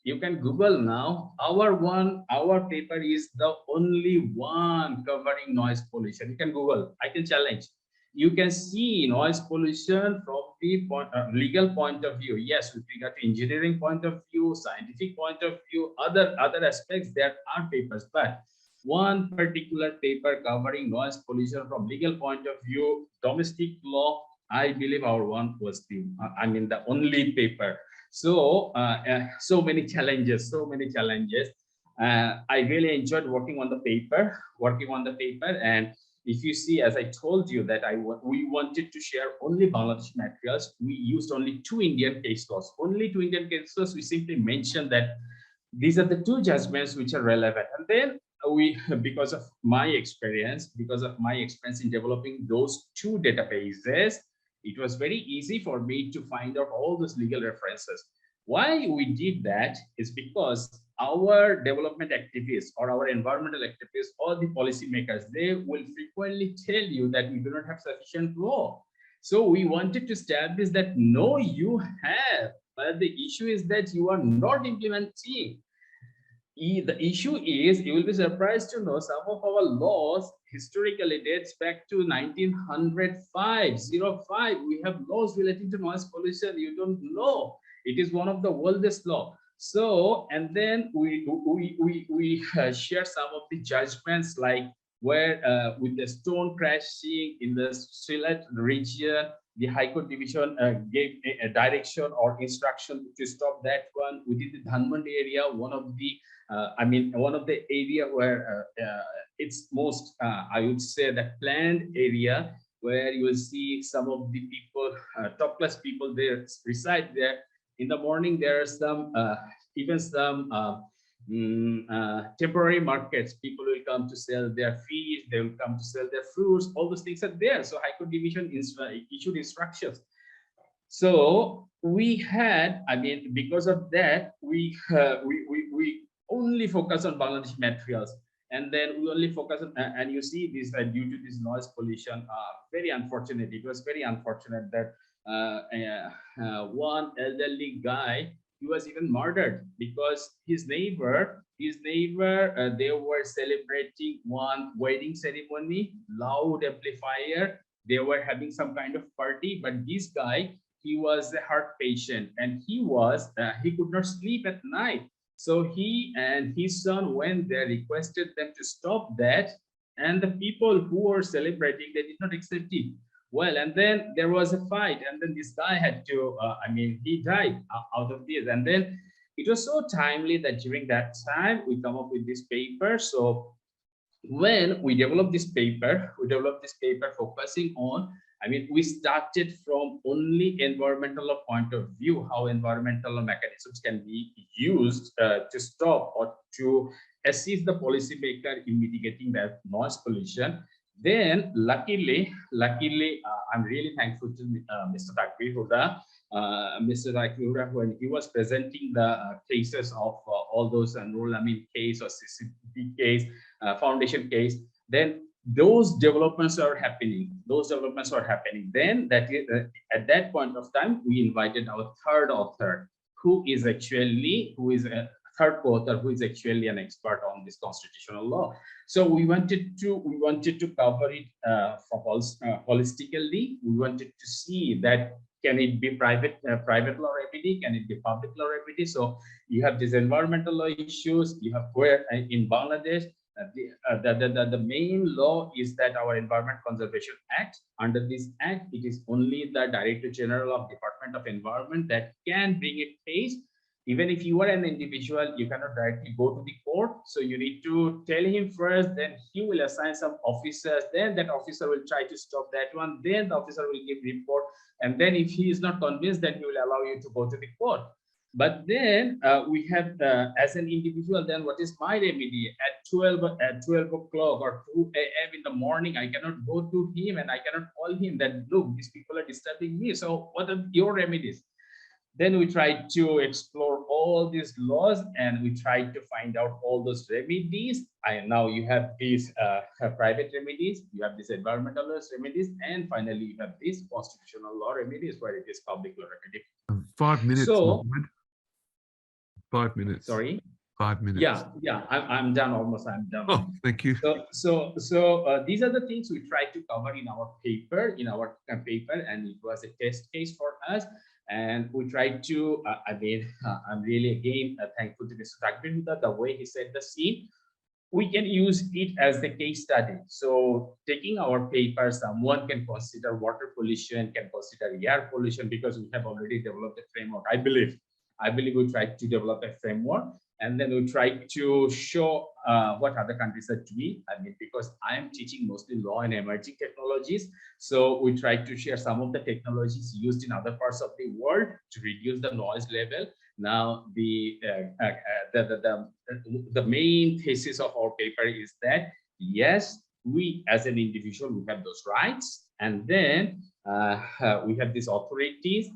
you can Google now. Our paper is the only one covering noise pollution. You can Google. I can challenge. You can see noise pollution from the legal point of view. Yes, with regard to engineering point of view, scientific point of view, other aspects, there are papers. But one particular paper covering noise pollution from legal point of view, domestic law, I believe our one was the only paper. So so many challenges. I really enjoyed working on the paper. And if you see, as I told you that we wanted to share only Bangladeshi materials, we used only two Indian case laws. We simply mentioned that these are the two judgments which are relevant. And then because of my experience in developing those two databases, it was very easy for me to find out all those legal references. Why we did that is because our development activists or our environmental activists or the policymakers, they will frequently tell you that we do not have sufficient law. So we wanted to establish that no, you have, but the issue is that you are not implementing. The issue is, you will be surprised to know some of our laws historically dates back to 1905. We have laws relating to noise pollution. You don't know. It is one of the oldest law. So, and then we share some of the judgments, like where with the stone crashing in the Sylhet region, the High Court division gave a direction or instruction to stop that one. Within the Dhanmondi area, one of the area where it's most, I would say, the planned area, where you will see some of the people, top class people, there reside there. In the morning, there are some even some temporary markets. People will come to sell their fish, they will come to sell their fruits, all those things are there. So High Court division issued instructions. So we had, because of that, we only focus on Bangladeshi materials, and then we only focus on, and you see this due to this noise pollution, very unfortunate. It was very unfortunate that one elderly guy, he was even murdered because his neighbor, they were celebrating one wedding ceremony, loud amplifier. They were having some kind of party, but this guy, he was a heart patient, and he could not sleep at night. So he and his son went there, requested them to stop that, and the people who were celebrating, they did not accept it. Well, and then there was a fight, and then this guy had to, he died out of this. And then it was so timely that during that time, we come up with this paper. So when we developed this paper, focusing on, we started from only environmental point of view, how environmental mechanisms can be used to stop or to assist the policymaker in mitigating that noise pollution. Then luckily, I'm really thankful to Mr. Takbir Huda, Mr. Takbir Huda, when he was presenting the cases of all those Nurul Amin case or CCP case, foundation case, then those developments are happening. Then that is, at that point of time, we invited our third author, who is a third co-author, who is actually an expert on this constitutional law. So we wanted to cover it holistically. We wanted to see that can it be private law remedy, can it be public law remedy. So you have these environmental law issues. You have where in Bangladesh, the main law is that our Environment Conservation Act. Under this act, it is only the Director General of Department of Environment that can bring it case. Even if you are an individual, you cannot directly go to the court. So you need to tell him first, then he will assign some officers, then that officer will try to stop that one, then the officer will give report. And then if he is not convinced, then he will allow you to go to the court. But then we have, as an individual, then what is my remedy? At 12 o'clock or 2 a.m. in the morning, I cannot go to him and I cannot call him that, look, these people are disturbing me. So what are your remedies? Then we tried to explore all these laws and we tried to find out all those remedies. Now you have these private remedies, you have these environmental laws remedies, and finally you have these constitutional law remedies where it is public law remedy. 5 minutes. So, Mohammed. 5 minutes. Sorry. 5 minutes. Yeah. I'm done almost. I'm done. Oh, thank you. So these are the things we tried to cover in our paper, and it was a test case for us. And we tried to, I'm really again thankful to Mr. Takbir Huda, the way he set the scene. We can use it as the case study. So taking our paper, someone can consider water pollution, can consider air pollution, because we have already developed a framework. I believe we tried to develop a framework, and then we tried to show what other countries are doing. Because I am teaching mostly law and emerging technologies, so we tried to share some of the technologies used in other parts of the world to reduce the noise level. Now, the main thesis of our paper is that yes, we as an individual, we have those rights, and then we have these authorities.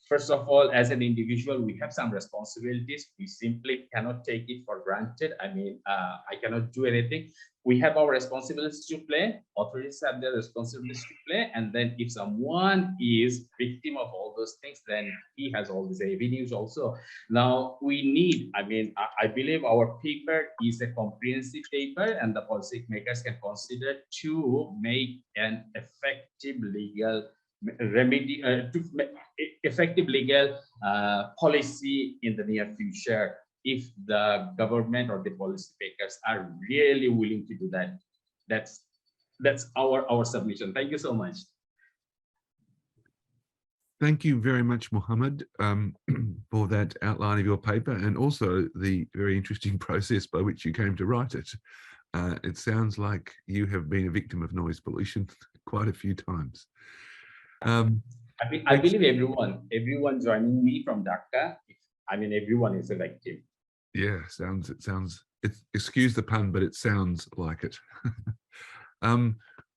First of all, as an individual, we have some responsibilities. We simply cannot take it for granted. I cannot do anything. We have our responsibilities to play. Authorities have their responsibilities to play. And then if someone is victim of all those things, then he has all these avenues also. Now we need, I believe our paper is a comprehensive paper, and the policy makers can consider to make an effective legal remedy, effective legal policy in the near future, if the government or the policy makers are really willing to do that. That's our submission. Thank you so much. Thank you very much, Mohammed, for that outline of your paper, and also the very interesting process by which you came to write it. It sounds like you have been a victim of noise pollution quite a few times. I believe everyone joining me from Daca, everyone is a victim. Yeah, excuse the pun, but it sounds like it.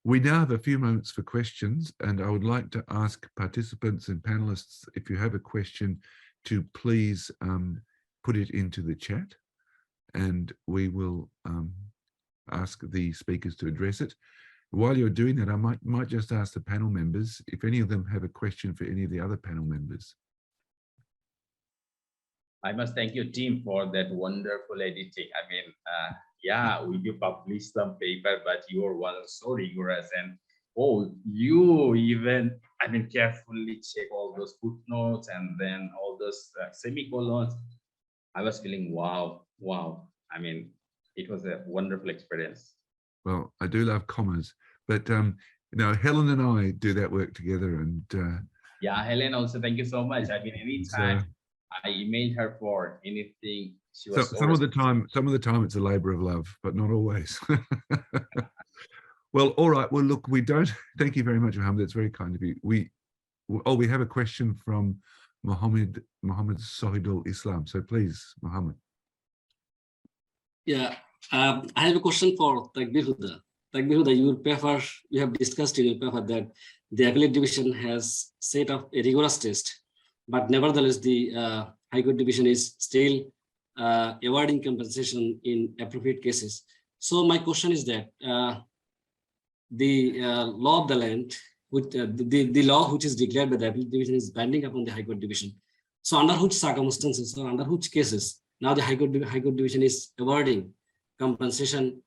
We now have a few moments for questions, and I would like to ask participants and panelists, if you have a question, to please put it into the chat, and we will ask the speakers to address it. While you're doing that, I might just ask the panel members if any of them have a question for any of the other panel members. I must thank your team for that wonderful editing. Yeah, we do publish some paper, but your one is so rigorous, and you even carefully check all those footnotes and then all those semicolons. I was feeling wow. It was a wonderful experience. Well, I do love commas, but Helen and I do that work together, and yeah, Helen also, thank you so much. Anytime I emailed her for anything, she was some of the time it's a labor of love, but not always. Well, all right. Well, look, thank you very much, Mohammed. That's very kind of you. We have a question from Mohammed Sohidul Islam. So please, Mohammed. Yeah, I have a question for Takbir Huda. your paper, you have discussed in your paper that the appellate division has set up a rigorous test, but nevertheless, the High Court division is still awarding compensation in appropriate cases. So my question is that the law of the land, which the law which is declared by the appellate division is binding upon the High Court division. So under which circumstances or under which cases now the High Court division is awarding compensation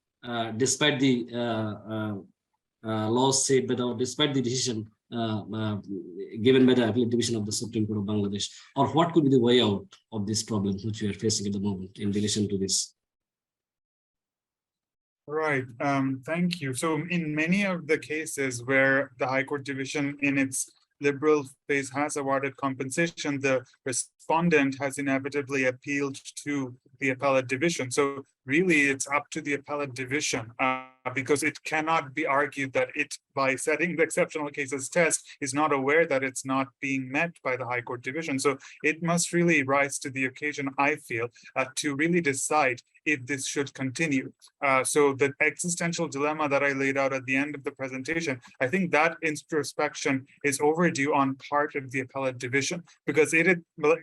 despite the laws said by despite the decision given by the appellate division of the Supreme Court of Bangladesh, or what could be the way out of this problem which we are facing at the moment in relation to this? Right. Thank you. So in many of the cases where the High Court division in its liberal phase has awarded compensation, the respondent has inevitably appealed to the appellate division. So really it's up to the appellate division because it cannot be argued that it, by setting the exceptional cases test, is not aware that it's not being met by the High Court division. So it must really rise to the occasion, I feel, to really decide if this should continue. So the existential dilemma that I laid out at the end of the presentation, I think that introspection is overdue on part of the appellate division, because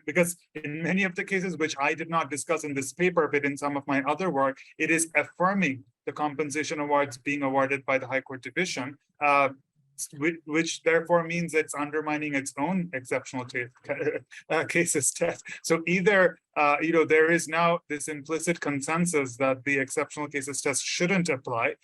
because in many of the cases, which I did not discuss in this paper, but in some of my other work, it is affirming the compensation awards being awarded by the High Court division, which therefore means it's undermining its own exceptional cases test. So either there is now this implicit consensus that the exceptional cases test shouldn't apply,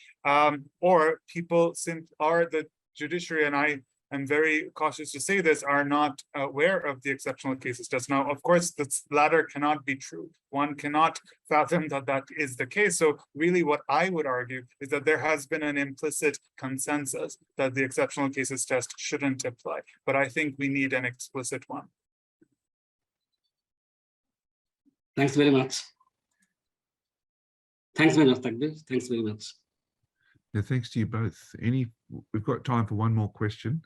or people are the judiciary, and I am very cautious to say this, are not aware of the exceptional cases test. Now, of course, the latter cannot be true. One cannot fathom that that is the case. So really what I would argue is that there has been an implicit consensus that the exceptional cases test shouldn't apply. But I think we need an explicit one. Thanks very much. Thanks very much, Takbir. Thanks very much. Yeah, thanks to you both. We've got time for one more question.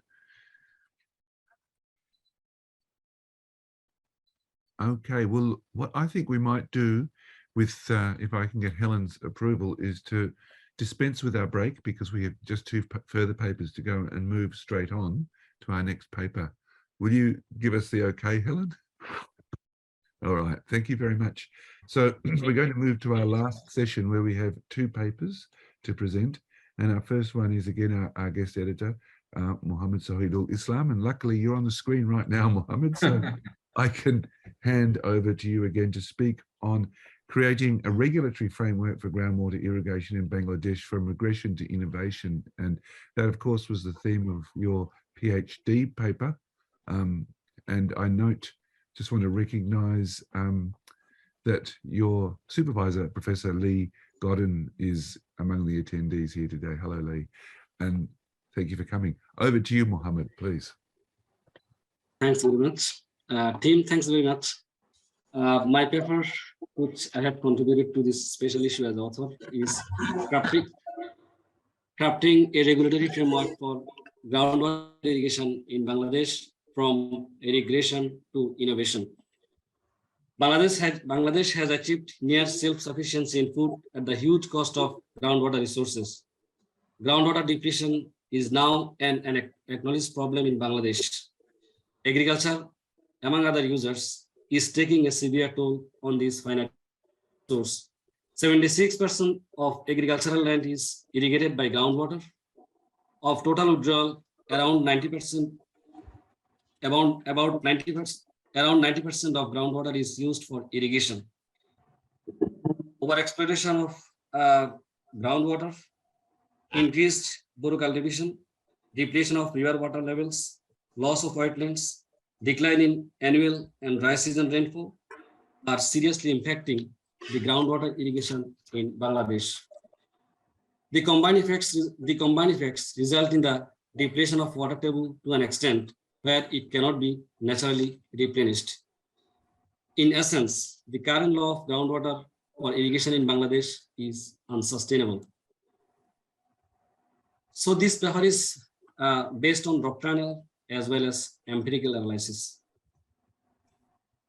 Okay, well, what I think we might do with, if I can get Helen's approval, is to dispense with our break, because we have just two further papers to go, and move straight on to our next paper. Will you give us the okay, Helen? All right, thank you very much. So we're going to move to our last session, where we have two papers to present. And our first one is, again, our guest editor, Muhammad Sahidul Islam. And luckily you're on the screen right now, Muhammad, so I can hand over to you again to speak on creating a regulatory framework for groundwater irrigation in Bangladesh, from regression to innovation. And that, of course, was the theme of your PhD paper. And I just want to recognize that your supervisor, Professor Lee Godden, is among the attendees here today. Hello, Lee, and thank you for coming. Over to you, Mohammed, please. Thanks very much. Team, thanks very much. My paper, which I have contributed to this special issue as author, is crafting a regulatory framework for groundwater irrigation in Bangladesh, from irrigation to innovation. Bangladesh has achieved near self-sufficiency in food at the huge cost of groundwater resources. Groundwater depletion is now an acknowledged problem in Bangladesh. Agriculture, among other users, is taking a severe toll on this finite source. 76% of agricultural land is irrigated by groundwater. Of total withdrawal, around 90%, around 90% of groundwater is used for irrigation. Overexploitation of groundwater, increased boro cultivation, depletion of river water levels, loss of wetlands, decline in annual and dry season rainfall are seriously impacting the groundwater irrigation in Bangladesh. The combined effects result in the depletion of water table to an extent where it cannot be naturally replenished. In essence, the current law of groundwater for irrigation in Bangladesh is unsustainable. So this paper is based on doctrinal as well as empirical analysis.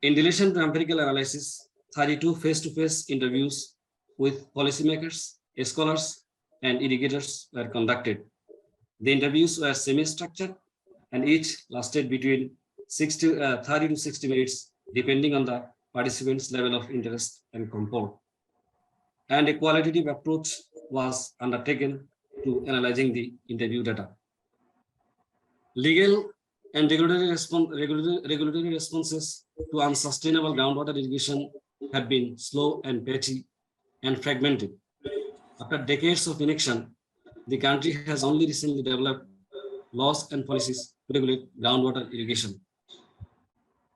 In relation to empirical analysis, 32 face-to-face interviews with policymakers, scholars, and irrigators were conducted. The interviews were semi-structured and each lasted between 30 to 60 minutes, depending on the participants' level of interest and comfort. And a qualitative approach was undertaken to analyzing the interview data. Legal and regulatory responses to unsustainable groundwater irrigation have been slow and patchy and fragmented. After decades of inaction, the country has only recently developed laws and policies to regulate groundwater irrigation.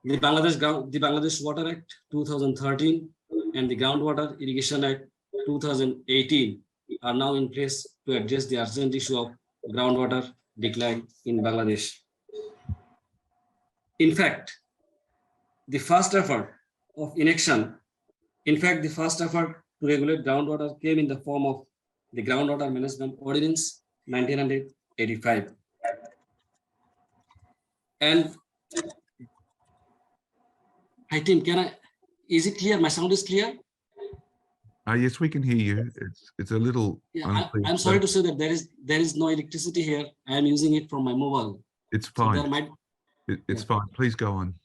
The Bangladesh Water Act 2013 and the Groundwater Irrigation Act 2018 are now in place to address the urgent issue of groundwater decline in Bangladesh. In fact, the first effort of inaction, the first effort to regulate groundwater came in the form of the Groundwater Management Ordinance 1985. And hi Tim, is it clear? My sound is clear? Yes, we can hear you. It's a little. Yeah, I'm sorry to say that there is no electricity here. I am using it from my mobile. It's fine. So it's fine. Please go on.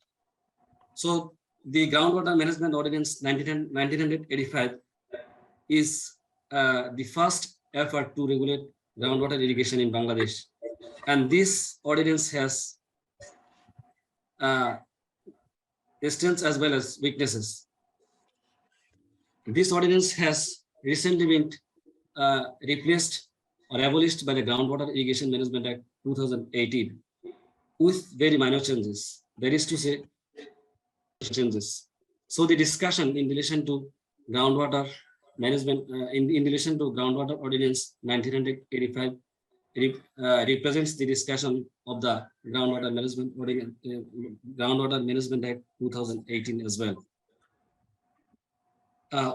So the Groundwater Management Ordinance 1985 is the first effort to regulate groundwater irrigation in Bangladesh. And this ordinance has strengths as well as weaknesses. This ordinance has recently been replaced or abolished by the Groundwater Irrigation Management Act 2018 with very minor changes. That is to say, changes. So the discussion in relation to groundwater management, in relation to Groundwater Ordinance 1985 represents the discussion of the Groundwater Management Ordinance, Groundwater Management Act 2018 as well.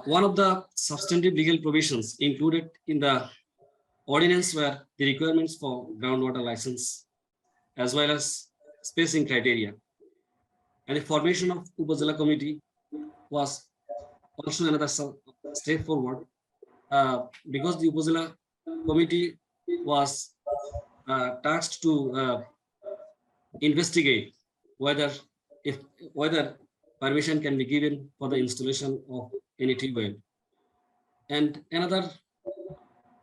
One of the substantive legal provisions included in the ordinance were the requirements for groundwater license, as well as spacing criteria. And the formation of Upazila Committee was also another step forward, because the Upazila Committee was tasked to investigate whether permission can be given for the installation of any tube well. And another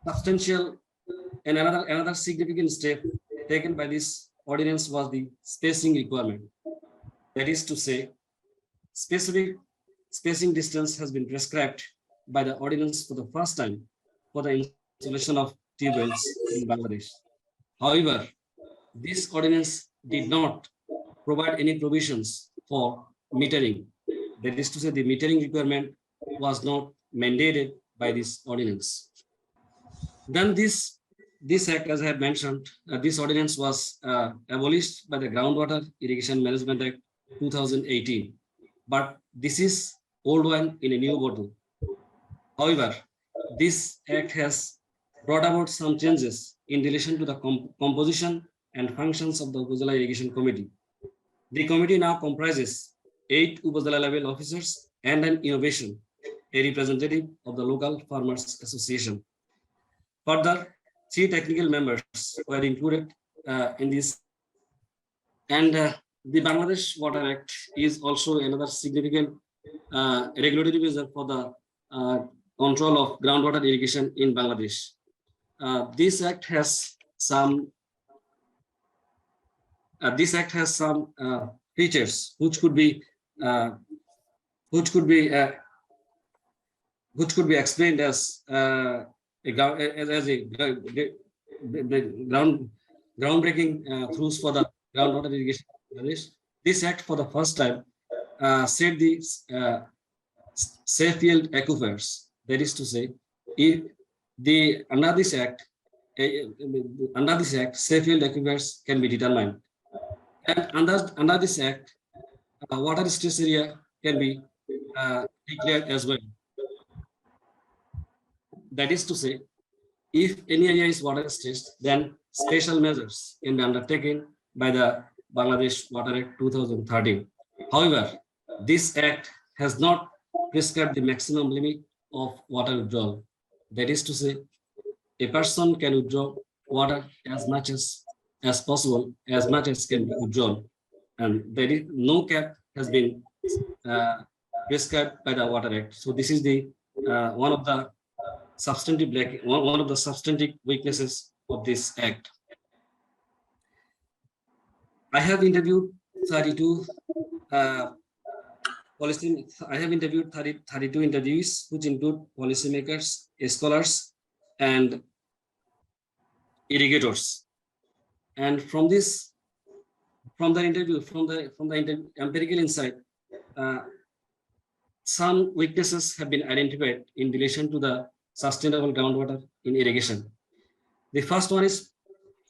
substantial and another significant step taken by this ordinance was the spacing requirement. That is to say, specific spacing distance has been prescribed by the ordinance for the first time for the installation of tube wells in Bangladesh. However, this ordinance did not provide any provisions for metering. That is to say, the metering requirement was not mandated by this ordinance. Then this act, as I have mentioned, this ordinance was abolished by the Groundwater Irrigation Management Act 2018. But this is old one in a new bottle. However, this act has brought about some changes in relation to the composition and functions of the Upazila Irrigation Committee. The committee now comprises 8 Upazila level officers and an innovation, a representative of the local farmers association. Further, 3 technical members were included in this. And the Bangladesh Water Act is also another significant regulatory measure for the control of groundwater irrigation in Bangladesh. This act has some features which could be explained as groundbreaking rules for the groundwater irrigation in Bangladesh. This act, for the first time, set the safe field aquifers. That is to say, if under this act, safe field aquifers can be determined, and under this act, water stress area can be declared as well. That is to say, if any area is water stressed, then special measures can be undertaken by the Bangladesh Water Act 2013. However, this act has not prescribed the maximum limit of water withdrawal. That is to say, a person can withdraw water as much as possible, as much as can be withdrawn. And there is no cap has been prescribed by the Water Act. So this is the one of the one of the substantive weaknesses of this act. I have interviewed 32 I have interviewed 32 interviewees, which include policymakers, scholars, and irrigators. And from the empirical insight, some weaknesses have been identified in relation to the sustainable groundwater in irrigation. The first one is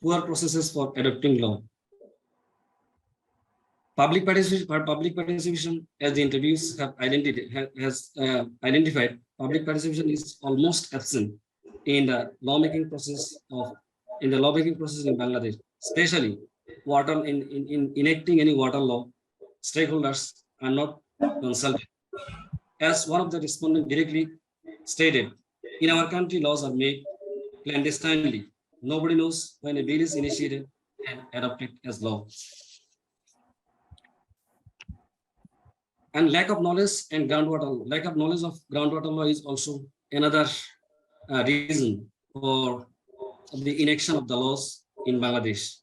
poor processes for adopting law. Public participation, as the interviews have identified, public participation is almost absent in the lawmaking process in Bangladesh, especially water in enacting any water law. Stakeholders are not consulted. As one of the respondents directly stated, in our country, laws are made clandestinely. Nobody knows when a bill is initiated and adopted as law. And lack of knowledge of groundwater law is also another reason for the inaction of the laws in Bangladesh.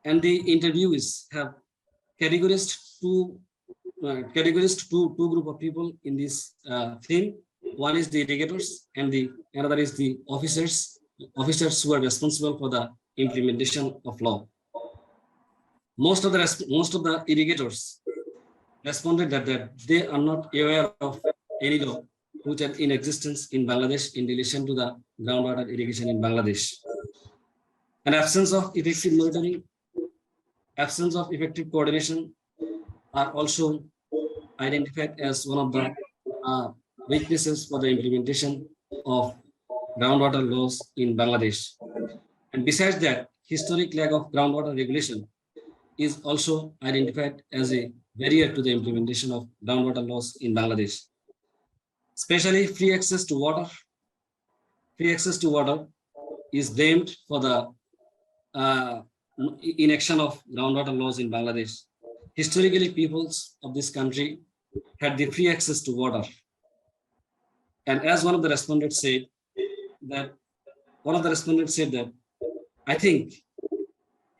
And the interviewees have categorized two group of people in this theme. One is the irrigators, and another is the officers who are responsible for the implementation of law. Most of the irrigators responded that they are not aware of any law which are in existence in Bangladesh in relation to the groundwater irrigation in Bangladesh. An absence of effective monitoring, absence of effective coordination are also identified as one of the weaknesses for the implementation of groundwater laws in Bangladesh. And besides that, historic lack of groundwater regulation is also identified as a barrier to the implementation of groundwater laws in Bangladesh. Especially free access to water. Free access to water is blamed for the inaction of groundwater laws in Bangladesh. Historically, peoples of this country had the free access to water. And as one of the respondents said that, I think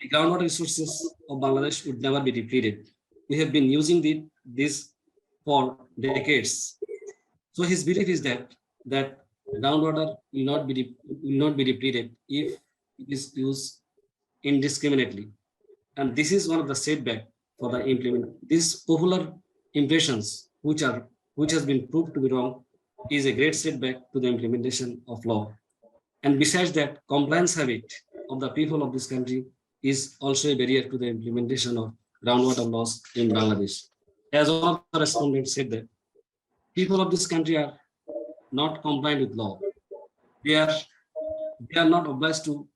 the groundwater resources of Bangladesh would never be depleted. We have been using this for decades. So his belief is that groundwater will not be depleted if it is used indiscriminately. And this is one of the setback for the implement. These popular impressions, which has been proved to be wrong, is a great setback to the implementation of law. And besides that, compliance habit of the people of this country is also a barrier to the implementation of groundwater laws in Bangladesh. As one of the respondents said that people of this country are not compliant with law. They are not obliged to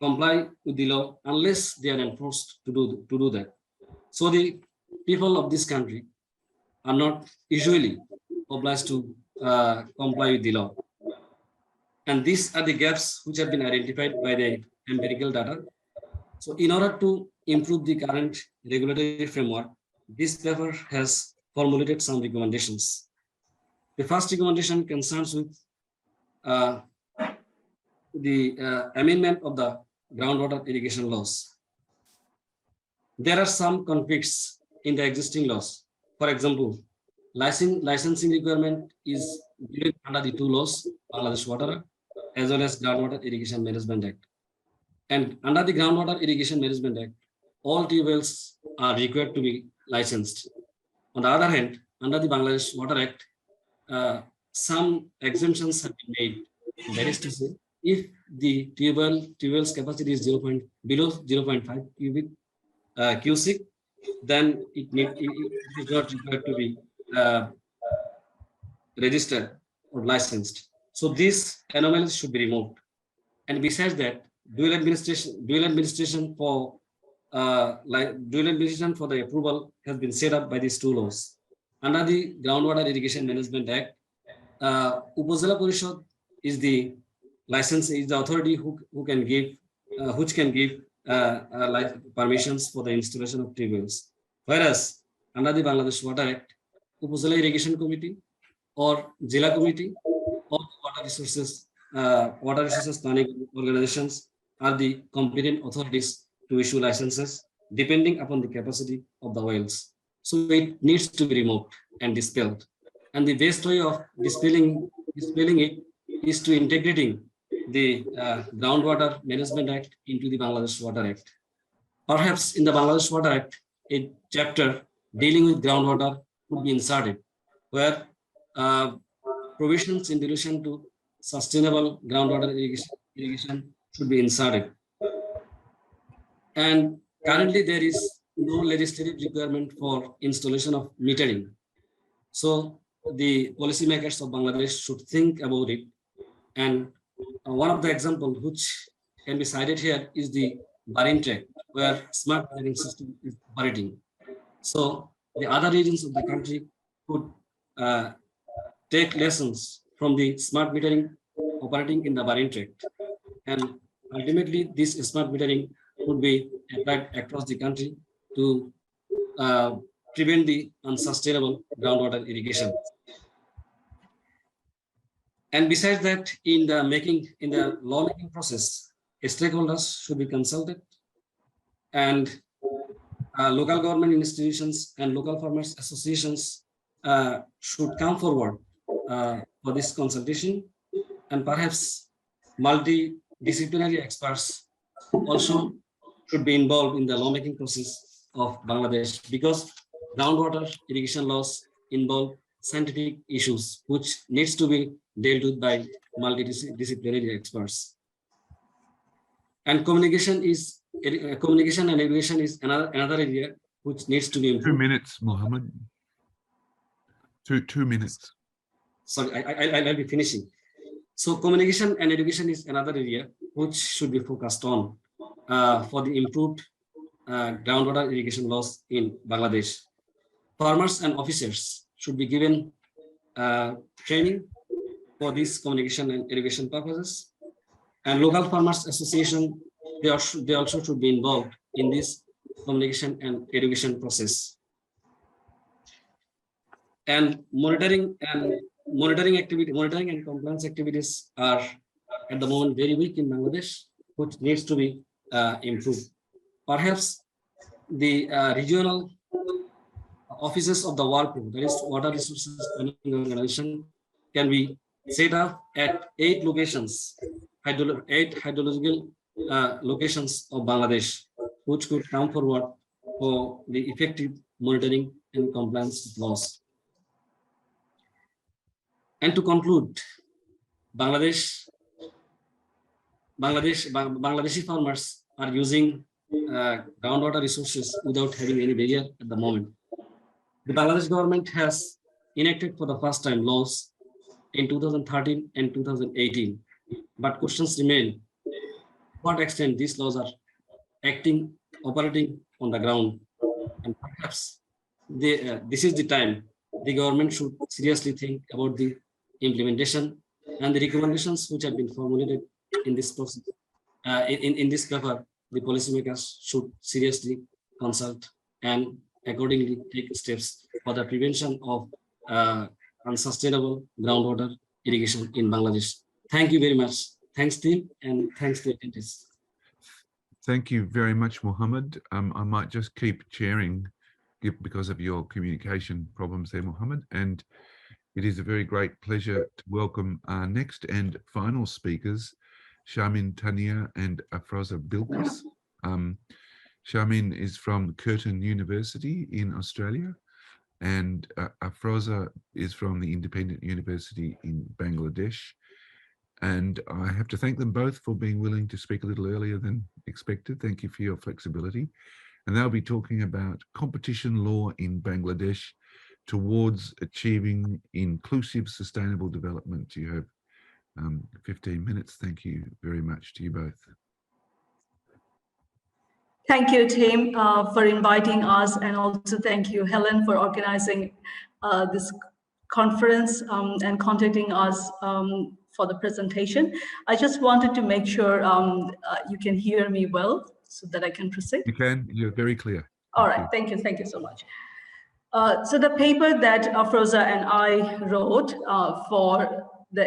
comply with the law unless they are enforced to do that. So the people of this country are not usually obliged to comply with the law. And these are the gaps which have been identified by the empirical data. So in order to improve the current regulatory framework, this paper has formulated some recommendations. The first recommendation concerns with the amendment of the groundwater irrigation laws. There are some conflicts in the existing laws. For example, licensing requirement is given under the two laws, Bangladesh Water Act, as well as Groundwater Irrigation Management Act. And under the Groundwater Irrigation Management Act, all tubewells are required to be licensed. On the other hand, under the Bangladesh Water Act, some exemptions have been made. That is to say, if the tubewell's capacity is below 0.5 cubic, then it is not required to be registered or licensed. So these anomalies should be removed. And besides that, dual administration for the approval has been set up by these two laws. Under the Groundwater Irrigation Management Act, Upazila Parishad is the authority who can give which can give like permissions for the installation of tube wells. Whereas under the Bangladesh Water Act, Upazila Irrigation Committee or Jila Committee or water resources planning organizations are the competent authorities to issue licenses depending upon the capacity of the wells. So it needs to be removed and dispelled. And the best way of dispelling it is to integrating the Groundwater Management Act into the Bangladesh Water Act. Perhaps in the Bangladesh Water Act, a chapter dealing with groundwater could be inserted, where provisions in relation to sustainable groundwater irrigation should be inserted. And currently there is no legislative requirement for installation of metering. So the policymakers of Bangladesh should think about it. And one of the examples which can be cited here is the Barin tract, where smart metering system is operating. So the other regions of the country could take lessons from the smart metering operating in the Barin tract. And ultimately, this smart metering would be applied across the country to prevent the unsustainable groundwater irrigation. And besides that, in the lawmaking process, stakeholders should be consulted, and local government institutions and local farmers associations should come forward for this consultation, and perhaps multidisciplinary experts also should be involved in the lawmaking process of Bangladesh, because groundwater irrigation laws involve scientific issues which needs to be dealt with by multidisciplinary experts. And communication and education is another area which needs to be improved. 2 minutes, Mohammed. Two minutes. Sorry, I'll be finishing. So communication and education is another area which should be focused on for the improved groundwater irrigation laws in Bangladesh. Farmers and officers should be given training for these communication and irrigation purposes. And local farmers association, they also should be involved in this communication and irrigation process. And monitoring and compliance activities are at the moment very weak in Bangladesh, which needs to be improved. Perhaps the regional offices of the WRPO, that is Water Resources Planning Organization, can be set up at 8 locations, 8 hydrological locations of Bangladesh, which could come forward for the effective monitoring and compliance with laws. And to conclude, Bangladeshi farmers are using groundwater resources without having any barrier at the moment. The Bangladesh government has enacted for the first time laws in 2013 and 2018, but questions remain: to what extent these laws are operating on the ground, and perhaps this is the time the government should seriously think about the implementation and the recommendations which have been formulated in this process. In this paper, the policymakers should seriously consult and accordingly take steps for the prevention of unsustainable groundwater irrigation in Bangladesh. Thank you very much. Thanks, team, and thanks to attendees. Thank you very much, Mohammed. I might just keep chairing because of your communication problems there, Mohammed. And it is a very great pleasure to welcome our next and final speakers, Shamin Tania and Afroza Bilkis. Shamin is from Curtin University in Australia, and Afroza is from the Independent University in Bangladesh. And I have to thank them both for being willing to speak a little earlier than expected. Thank you for your flexibility. And they'll be talking about competition law in Bangladesh towards achieving inclusive sustainable development. You have 15 minutes. Thank you very much to you both. Thank you, Tim, for inviting us, and also thank you, Helen, for organizing this conference and contacting us for the presentation. I just wanted to make sure you can hear me well so that I can proceed. You can, you're very clear. All right, thank you so much. So the paper that Afroza and I wrote for the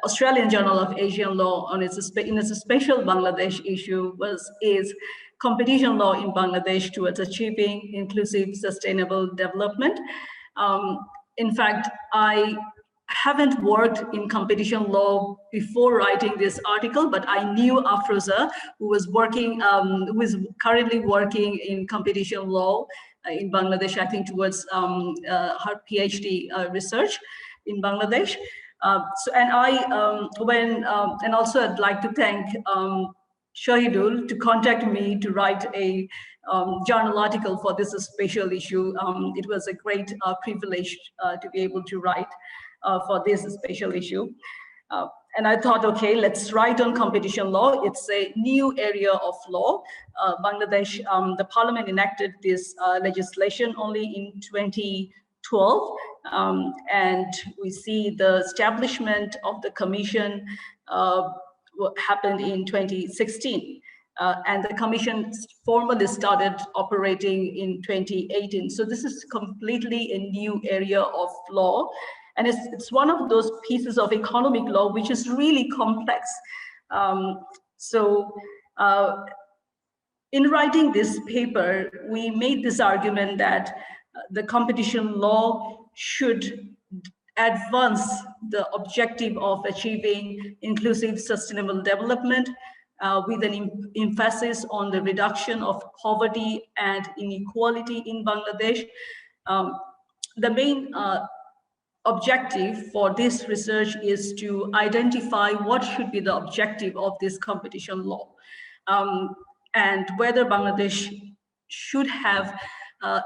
Australian Journal of Asian Law on its special Bangladesh issue is competition law in Bangladesh towards achieving inclusive sustainable development. In fact, I haven't worked in competition law before writing this article, but I knew Afroza, who is currently working in competition law in Bangladesh, I think towards her PhD research in Bangladesh. And also I'd like to thank Shahidul to contact me to write a journal article for this special issue. It was a great privilege to be able to write for this special issue. And I thought, okay, let's write on competition law. It's a new area of law. Bangladesh, the parliament enacted this legislation only in 2012. And we see the establishment of the commission happened in 2016. And the commission formally started operating in 2018. So this is completely a new area of law. And it's one of those pieces of economic law which is really complex. In writing this paper, we made this argument that the competition law should advance the objective of achieving inclusive sustainable development with an emphasis on the reduction of poverty and inequality in Bangladesh. The main objective for this research is to identify what should be the objective of this competition law, and whether Bangladesh should have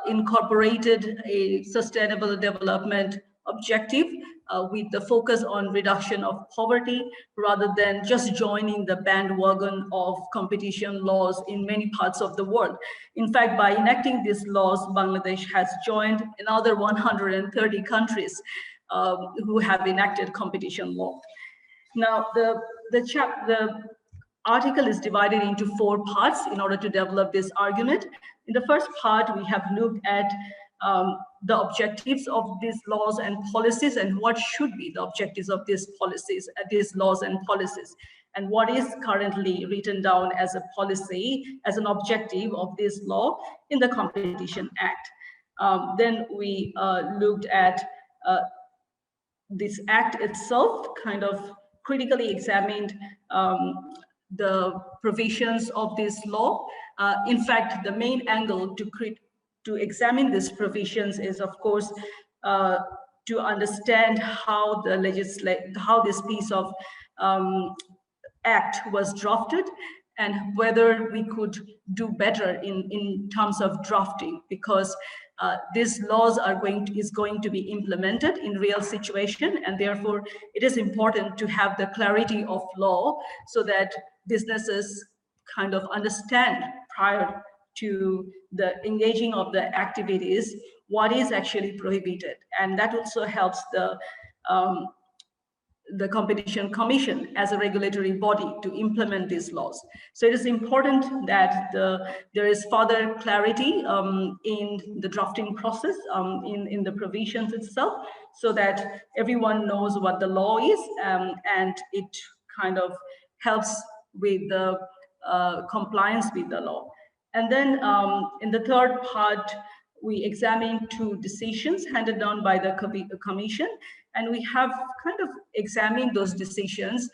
incorporated a sustainable development objective with the focus on reduction of poverty, rather than just joining the bandwagon of competition laws in many parts of the world. In fact, by enacting these laws, Bangladesh has joined another 130 countries who have enacted competition law. Now, the article is divided into 4 parts in order to develop this argument. In the first part, we have looked at the objectives of these laws and policies, and what should be the objectives of these policies, these laws and policies, and what is currently written down as a policy, as an objective of this law in the Competition Act. Then we looked at this act itself, kind of critically examined the provisions of this law. In fact, the main angle to examine these provisions is, of course, to understand how this piece of act was drafted, and whether we could do better in terms of drafting, because these laws is going to be implemented in real situation, and therefore it is important to have the clarity of law so that businesses kind of understand prior to the engaging of the activities what is actually prohibited. And that also helps the Competition Commission as a regulatory body to implement these laws. So it is important that there is further clarity in the drafting process, in the provisions itself, so that everyone knows what the law is, and it kind of helps with the compliance with the law. And then in the third part, we examine 2 decisions handed down by the Commission, and we have kind of examined those decisions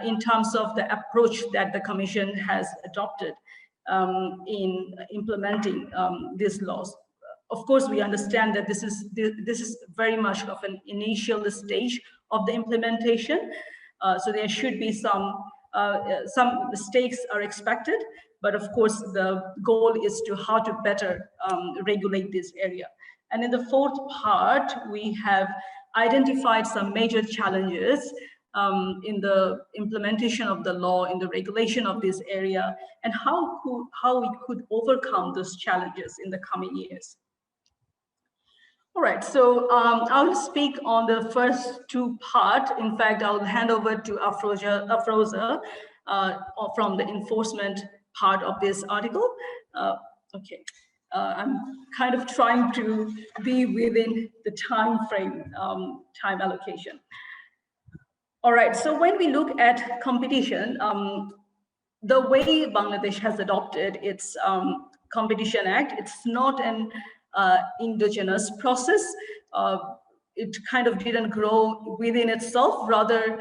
in terms of the approach that the Commission has adopted in implementing these laws. Of course, we understand that this is very much of an initial stage of the implementation, so there should be some mistakes are expected, but of course the goal is to how to better regulate this area. And in the 4th part, we have identified some major challenges in the implementation of the law, in the regulation of this area, and how we could overcome those challenges in the coming years. All right, so I'll speak on the first two parts. In fact, I'll hand over to Afroza from the enforcement part of this article. Okay, I'm kind of trying to be within the time frame, time allocation. All right, so when we look at competition, the way Bangladesh has adopted its Competition Act, it's not an endogenous process. It kind of didn't grow within itself. Rather,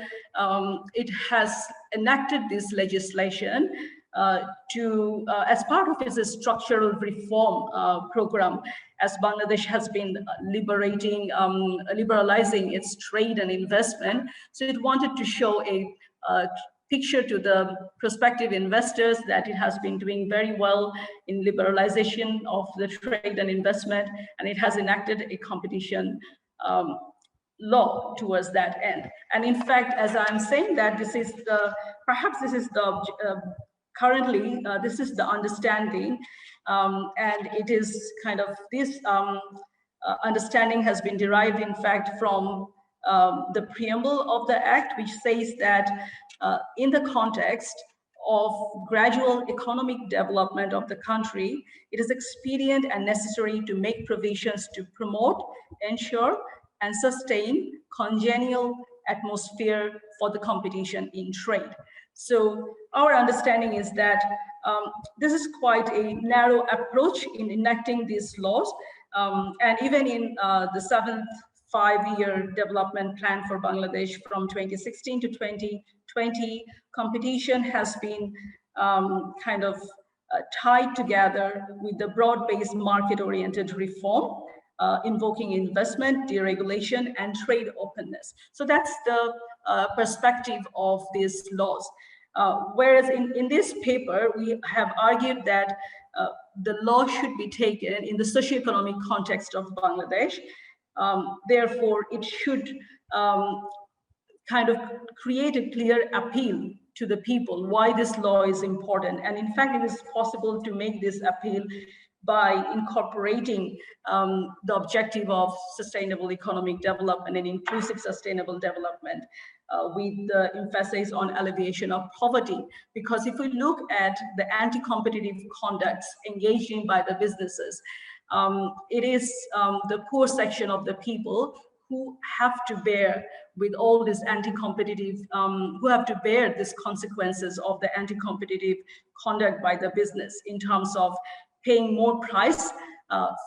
it has enacted this legislation as part of its structural reform program, as Bangladesh has been liberalizing its trade and investment. So it wanted to show a picture to the prospective investors that it has been doing very well in liberalization of the trade and investment, and it has enacted a competition law towards that end. And in fact, as I'm saying that, this is the, perhaps this is the, currently, this is the understanding, and it is kind of this understanding has been derived, in fact, from the preamble of the Act, which says that in the context of gradual economic development of the country, it is expedient and necessary to make provisions to promote, ensure, and sustain congenial atmosphere for the competition in trade. So our understanding is that this is quite a narrow approach in enacting these laws. And even in the 7th five-year development plan for Bangladesh from 2016 to 2020, competition has been kind of tied together with the broad-based market-oriented reform, invoking investment, deregulation, and trade openness. So that's the perspective of these laws. Whereas in this paper, we have argued that the law should be taken in the socioeconomic context of Bangladesh. Therefore, it should kind of create a clear appeal to the people why this law is important. And in fact, it is possible to make this appeal by incorporating the objective of sustainable economic development and inclusive sustainable development with the emphasis on alleviation of poverty. Because if we look at the anti-competitive conducts engaged in by the businesses, it is the poor section of the people who have to bear with all this anti-competitive, who have to bear these consequences of the anti-competitive conduct by the business in terms of paying more price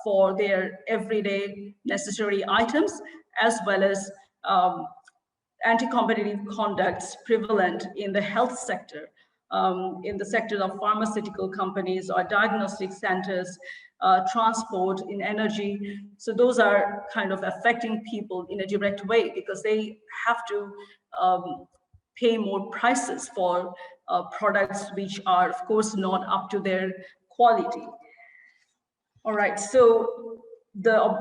for their everyday necessary items, as well as anti-competitive conducts prevalent in the health sector, in the sector of pharmaceutical companies or diagnostic centers, transport, in energy. So those are kind of affecting people in a direct way because they have to pay more prices for products which are, of course, not up to their quality. All right, so the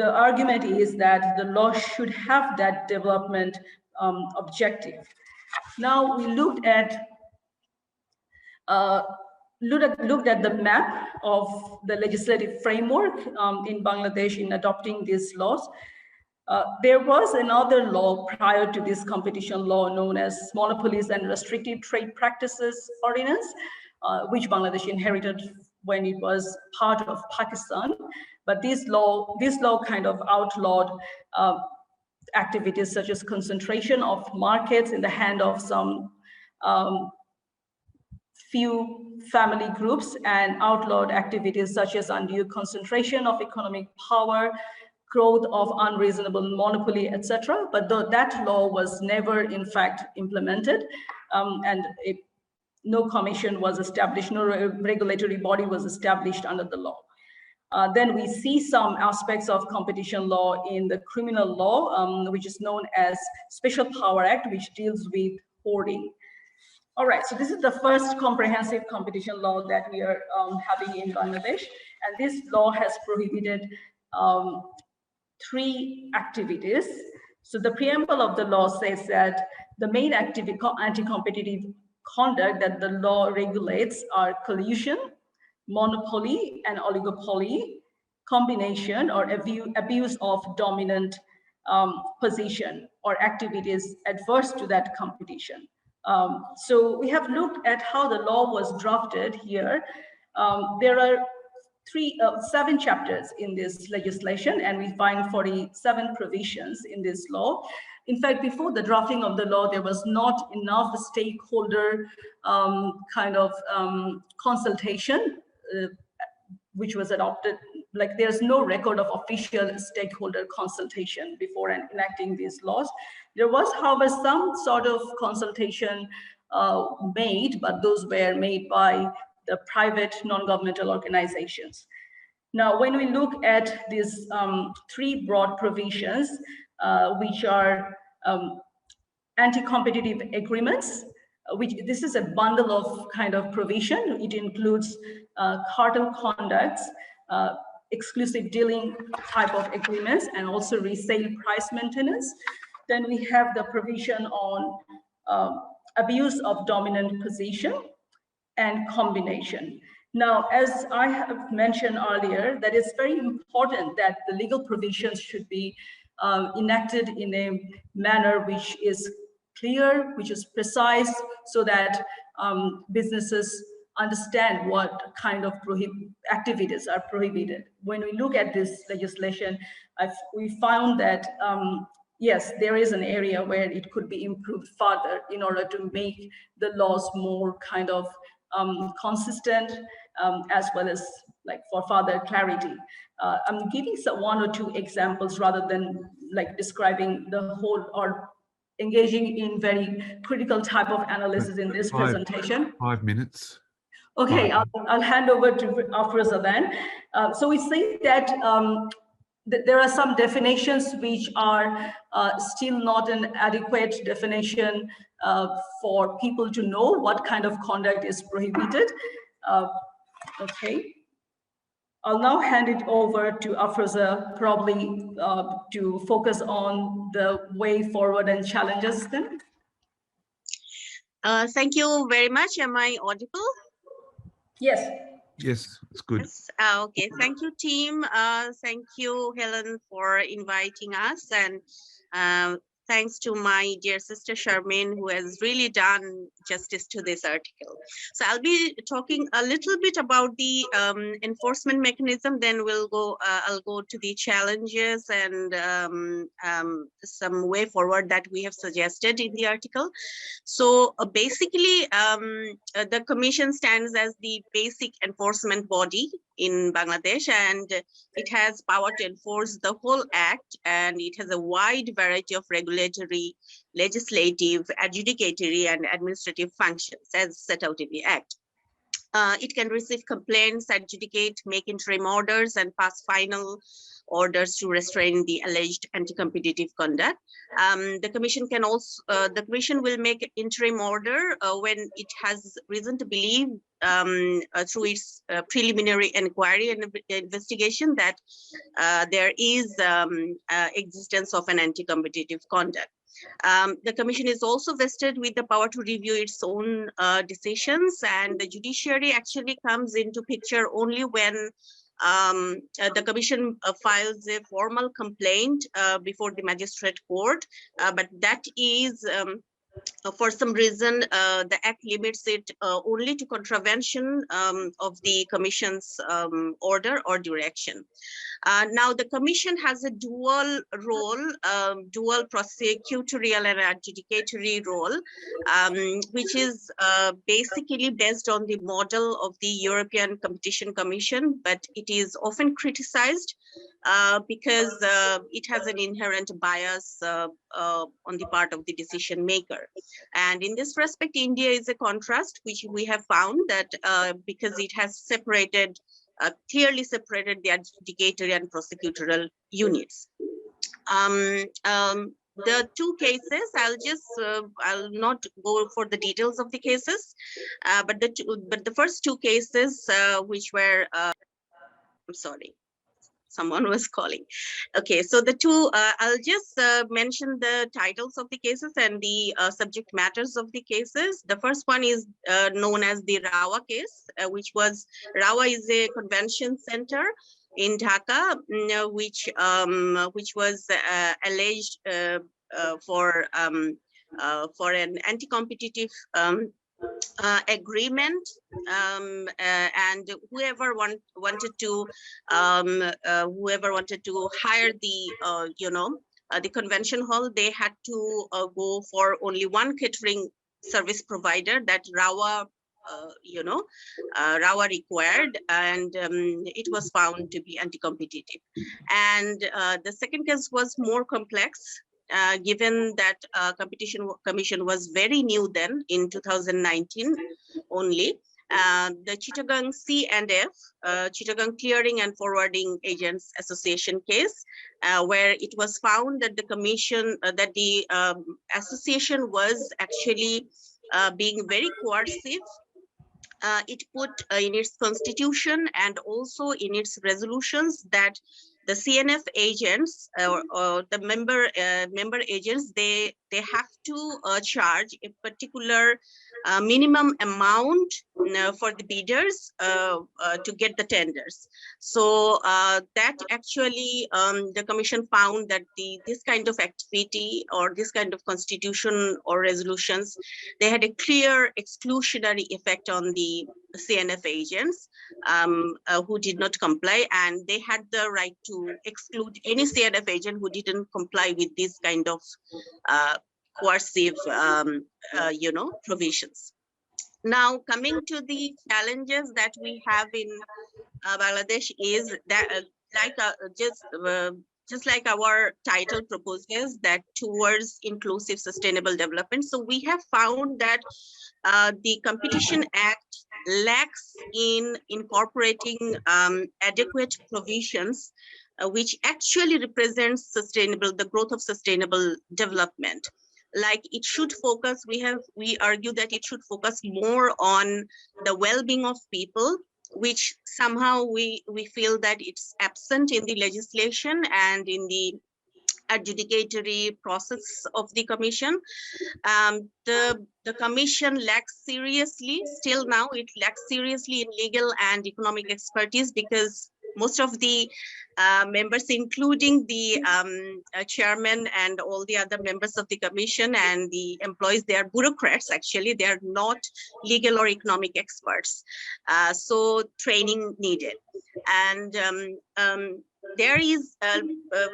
argument is that the law should have that development objective. Now we looked at the map of the legislative framework in Bangladesh in adopting these laws. There was another law prior to this competition law known as Monopolies and Restrictive Trade Practices Ordinance, which Bangladesh inherited when it was part of Pakistan. But this law kind of outlawed activities such as concentration of markets in the hand of some few family groups, and outlawed activities such as undue concentration of economic power, growth of unreasonable monopoly, etc. But that law was never, in fact, implemented, and no commission was established, no regulatory body was established under the law. Then we see some aspects of competition law in the criminal law, which is known as Special Power Act, which deals with hoarding. All right, so this is the first comprehensive competition law that we are having in Bangladesh. And this law has prohibited 3 activities. So the preamble of the law says that the main anti-competitive conduct that the law regulates are collusion, monopoly, and oligopoly, combination or abuse of dominant position or activities adverse to that competition. So we have looked at how the law was drafted here. There are 7 chapters in this legislation, and we find 47 provisions in this law. In fact, before the drafting of the law, there was not enough stakeholder consultation, which was adopted. Like, there's no record of official stakeholder consultation before enacting these laws. There was, however, some sort of consultation made, but those were made by the private non-governmental organizations. Now, when we look at these 3 broad provisions, which are anti-competitive agreements, which this is a bundle of kind of provision. It includes cartel conducts, exclusive dealing type of agreements, and also resale price maintenance. Then we have the provision on abuse of dominant position and combination. Now, as I have mentioned earlier, that it's very important that the legal provisions should be enacted in a manner which is clear, which is precise, so that businesses understand what kind of activities are prohibited. When we look at this legislation, we found that yes, there is an area where it could be improved further in order to make the laws more kind of consistent, as well as like for further clarity. I'm giving one or 2 examples rather than like describing the whole or engaging in very critical type of analysis in this presentation. 5 minutes. Okay, I'll hand over to Afroza then. So we say that there are some definitions which are still not an adequate definition for people to know what kind of conduct is prohibited. Okay. I'll now hand it over to Afroza, probably to focus on the way forward and challenges then. Thank you very much. Am I audible? Yes. Yes, it's good. Yes. Okay. Thank you, team. Thank you, Helen, for inviting us, and thanks to my dear sister Charmaine, who has really done justice to this article. So I'll be talking a little bit about the enforcement mechanism, then we'll go, I'll go to the challenges and some way forward that we have suggested in the article. So basically, the Commission stands as the basic enforcement body in Bangladesh, and it has power to enforce the whole act, and it has a wide variety of regulatory, legislative, adjudicatory, and administrative functions as set out in the act. It can receive complaints, adjudicate, make interim orders, and pass final orders to restrain the alleged anti-competitive conduct. The Commission can also, the Commission will make an interim order when it has reason to believe through its preliminary inquiry and investigation that there is existence of an anti-competitive conduct. The Commission is also vested with the power to review its own decisions, and the judiciary actually comes into picture only when the Commission files a formal complaint before the magistrate court, but that is for some reason the act limits it only to contravention of the Commission's order or direction. Now the Commission has a dual role, dual prosecutorial and adjudicatory role, which is basically based on the model of the European Competition Commission, but it is often criticized because it has an inherent bias on the part of the decision maker. And in this respect, India is a contrast, which we have found that because it has separated, clearly separated the adjudicatory and prosecutorial units. The 2 cases, I'll not go for the details of the cases, but the first 2 cases which were, I'm sorry, someone was calling. Okay, so the 2, I'll just mention the titles of the cases and the subject matters of the cases. The first one is known as the Rawa case, which was, Rawa is a convention center in Dhaka, which was alleged for an anti-competitive agreement, and whoever wanted to hire the convention hall, they had to go for only one catering service provider that Rawa Rawa required, and it was found to be anti-competitive. And the second case was more complex, given that competition commission was very new then in 2019 only. The Chittagong C&F, Chittagong Clearing and Forwarding Agents Association case, where it was found that the commission, that the association was actually being very coercive. It put in its constitution and also in its resolutions that the CNF agents or the member agents, they have to charge a particular minimum amount for the bidders to get the tenders. So that actually the commission found that this kind of activity or this kind of constitution or resolutions, they had a clear exclusionary effect on the CNF agents who did not comply, and they had the right to exclude any CNF agent who didn't comply with this kind of coercive provisions. Now, coming to the challenges that we have in Bangladesh is that just like our title proposes, that towards inclusive sustainable development. So we have found that the Competition Act lacks in incorporating adequate provisions which actually represents the growth of sustainable development. Like it should focus, we argue that it should focus more on the well-being of people, which somehow we feel that it's absent in the legislation and in the adjudicatory process of the commission. The commission lacks seriously, still now it lacks seriously in legal and economic expertise, because most of the members, including the chairman and all the other members of the commission and the employees, they are bureaucrats. Actually, they are not legal or economic experts. So training needed. And there is,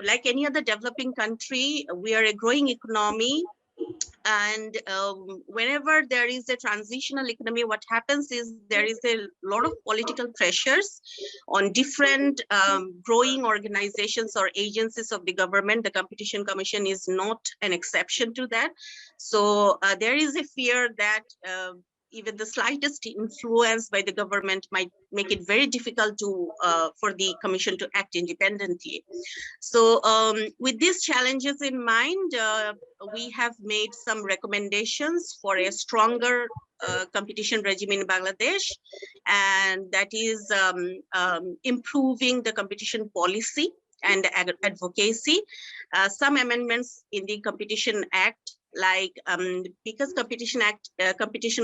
like any other developing country, we are a growing economy. And whenever there is a transitional economy, what happens is there is a lot of political pressures on different growing organizations or agencies of the government. The Competition Commission is not an exception to that. So there is a fear that even the slightest influence by the government might make it very difficult to for the commission to act independently. So with these challenges in mind, we have made some recommendations for a stronger competition regime in Bangladesh, and that is improving the competition policy and advocacy. Some amendments in the Competition Act, like because competition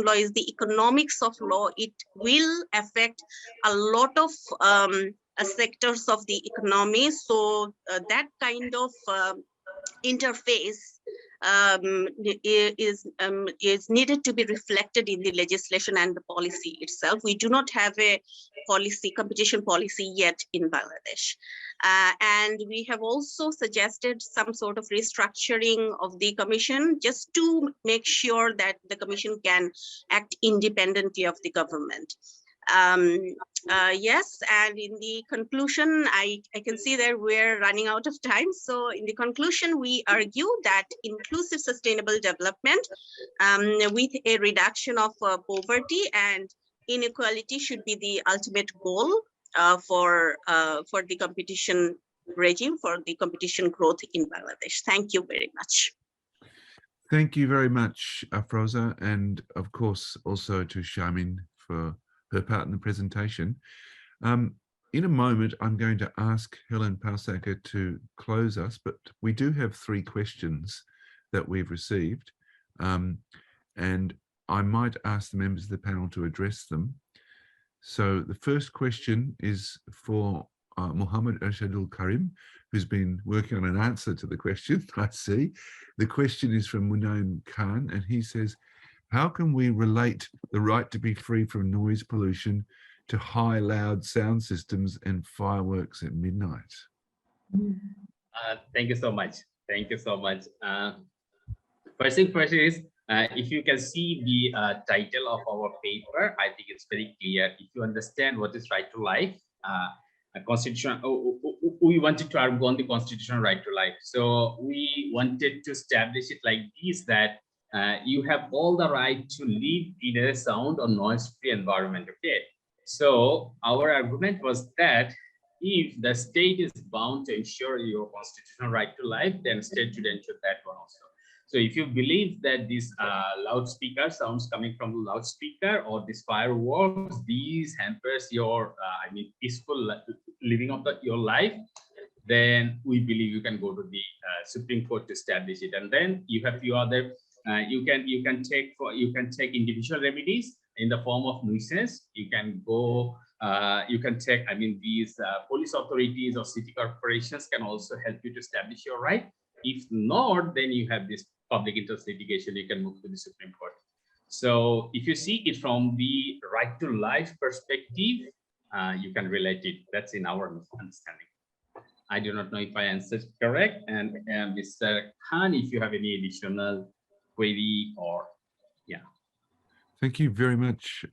law is the economics of law, it will affect a lot of sectors of the economy. So that kind of interface is needed to be reflected in the legislation and the policy itself. We do not have a competition policy yet in Bangladesh. And we have also suggested some sort of restructuring of the commission just to make sure that the commission can act independently of the government. Yes, and in the conclusion, I can see that we're running out of time. So in the conclusion, we argue that inclusive sustainable development with a reduction of poverty and inequality should be the ultimate goal for the competition regime, for the competition growth in Bangladesh. Thank you very much. Thank you very much, Afroza, and of course also to Charmin for her part in the presentation. In a moment, I'm going to ask Helen Pausaka to close us, but we do have 3 questions that we've received, and I might ask the members of the panel to address them. So the first question is for Muhammad Arshadul Karim, who's been working on an answer to the question, I see. The question is from Munaim Khan, and he says, how can we relate the right to be free from noise pollution to high, loud sound systems and fireworks at midnight? Thank you so much. Thank you so much. First thing first is, if you can see the title of our paper, I think it's very clear. If you understand what is right to life, a constitution, we wanted to argue on the constitutional right to life. So we wanted to establish it like this, that you have all the right to live in a sound or noise-free environment, okay? So our argument was that if the state is bound to ensure your constitutional right to life, then state should ensure that one also. So if you believe that this loudspeaker sounds coming from the loudspeaker or this fireworks, these hampers your, peaceful living of your life, then we believe you can go to the Supreme Court to establish it. And then you have few other, you can take individual remedies in the form of nuisance. You can go, you can take, these police authorities or city corporations can also help you to establish your right. If not, then you have this public interest litigation, you can move to the Supreme Court. So if you see it from the right to life perspective, you can relate it. That's in our understanding. I do not know if I answered correct. And Mr. Khan, if you have any additional query or, yeah. Thank you very much,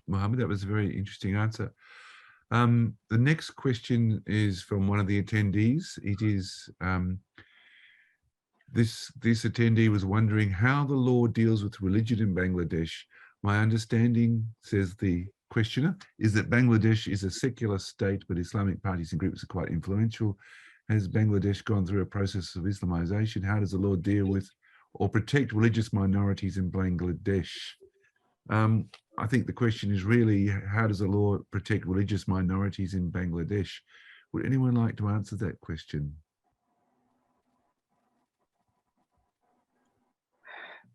Mohammed. That was a very interesting answer. The next question is from one of the attendees. It is, this attendee was wondering how the law deals with religion in Bangladesh. My understanding, says the questioner, is that Bangladesh is a secular state, but Islamic parties and groups are quite influential. Has Bangladesh gone through a process of Islamization? How does the law deal with or protect religious minorities in Bangladesh? I think the question is really, how does the law protect religious minorities in Bangladesh? Would anyone like to answer that question?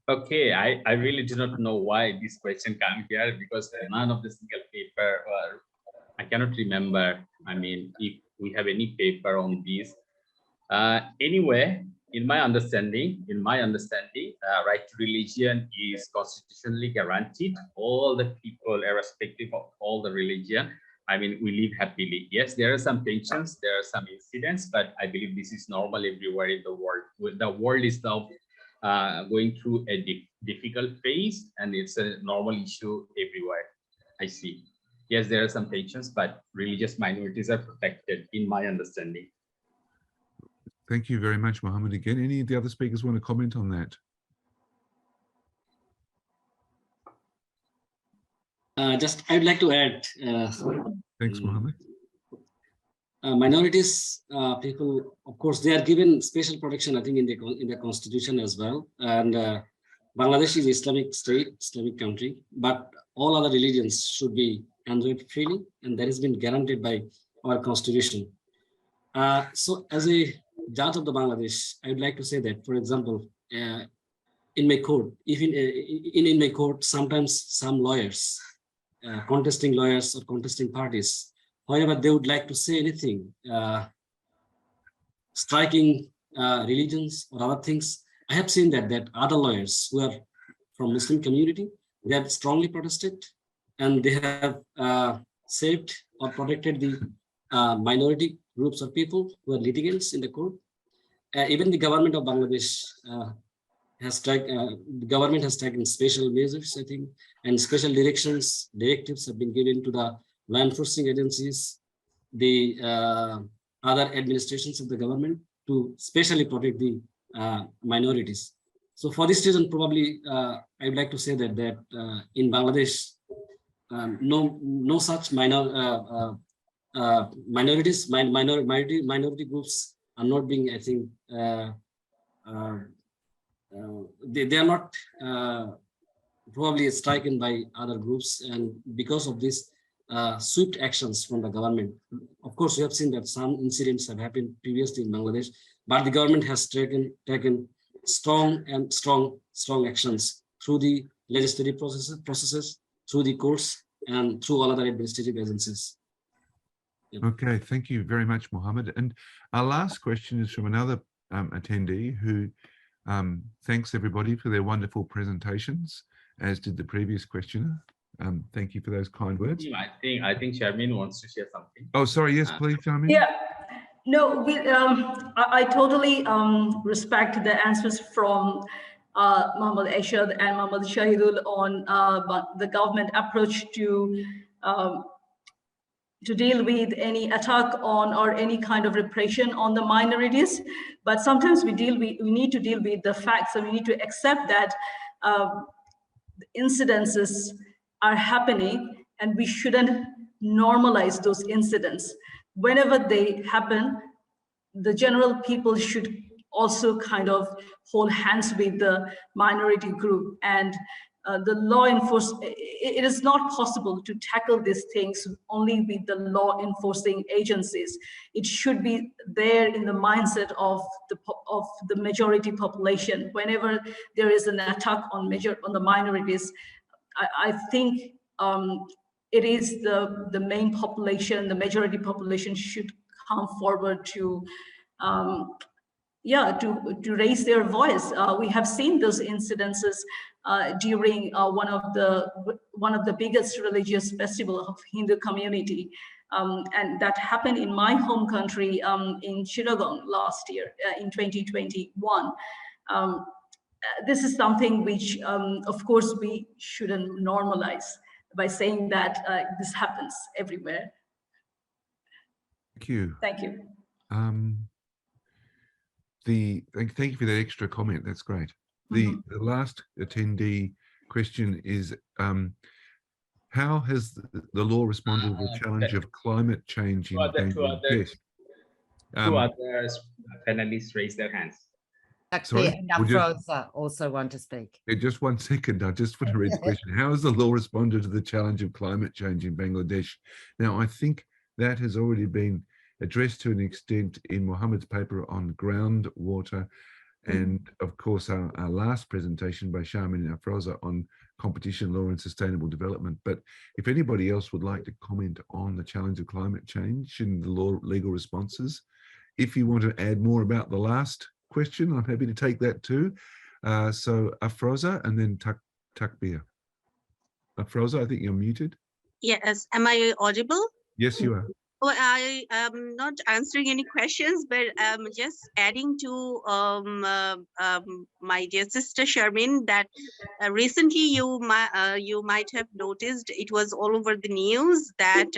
Okay, I really do not know why this question came here, because none of the single paper, I cannot remember, if we have any paper on this. Anyway, in my understanding, right to religion is constitutionally guaranteed. All the people, irrespective of all the religion, we live happily. Yes, there are some tensions, there are some incidents, but I believe this is normal everywhere in the world. The world is now going through a difficult phase, and it's a normal issue everywhere. I see. Yes, there are some tensions, but religious minorities are protected, in my understanding. Thank you very much, Mohammed. Again, any of the other speakers want to comment on that? I'd like to add. Thanks, Mohammed. Minorities, people, of course, they are given special protection, I think, in the constitution as well. And Bangladesh is Islamic state, Islamic country, but all other religions should be enjoyed freely, and that has been guaranteed by our constitution. So as a judge of the Bangladesh, I would like to say that, for example, in my court, even in my court, sometimes some lawyers, contesting lawyers or contesting parties, however, they would like to say anything, striking religions or other things. I have seen that other lawyers who are from Muslim community, they have strongly protested, and they have saved or protected the minority groups of people who are litigants in the court. Even the government of Bangladesh has taken special measures, I think, and special directives have been given to the law enforcing agencies, the other administrations of the government, to specially protect the minorities. So for this reason, probably I would like to say that in Bangladesh, no such minority groups are not being, I think, they are not probably striken by other groups, and because of this swift actions from the government. Of course, we have seen that some incidents have happened previously in Bangladesh, but the government has taken strong actions through the legislative processes, through the courts, and through all other administrative agencies. Okay, thank you very much, Mohammed. And our last question is from another attendee who thanks everybody for their wonderful presentations, as did the previous questioner. Thank you for those kind words. I think Charmaine wants to share something. Oh, sorry. Yes, please, Charmaine. Yeah, no, I totally respect the answers from Mohammed Eshad and Mohammed Shahidul on the government approach to deal with any attack on or any kind of repression on the minorities. But sometimes we need to deal with the facts, and we need to accept that incidences are happening, and we shouldn't normalize those incidents. Whenever they happen, the general people should also kind of hold hands with the minority group, and the law enforcement. It is not possible to tackle these things only with the law enforcing agencies. It should be there in the mindset of the majority population. Whenever there is an attack on the minorities, I think it is the main population, the majority population should come forward to raise their voice. We have seen those incidences during one of the biggest religious festival of Hindu community, and that happened in my home country in Chittagong last year in 2021. This is something which, of course, we shouldn't normalize by saying that this happens everywhere. Thank you. Thank you. Thank you for that extra comment. That's great. The last attendee question is, how has the law responded to the challenge of climate change in Bangladesh? Two other panelists raised their hands. Sorry, and Afroza also want to speak. Just 1 second. I just want to read the question. How has the law responded to the challenge of climate change in Bangladesh? Now, I think that has already been addressed to an extent in Mohammed's paper on groundwater, and of course our last presentation by Charmaine and Afroza on competition law and sustainable development. But if anybody else would like to comment on the challenge of climate change and the legal responses, if you want to add more about the last question, I'm happy to take that too. So Afroza and then Takbir. Afroza, I think you're muted. Yes, am I audible? Yes, you are. Well, I am not answering any questions, but just adding to my dear sister Charmaine that recently you might have noticed it was all over the news that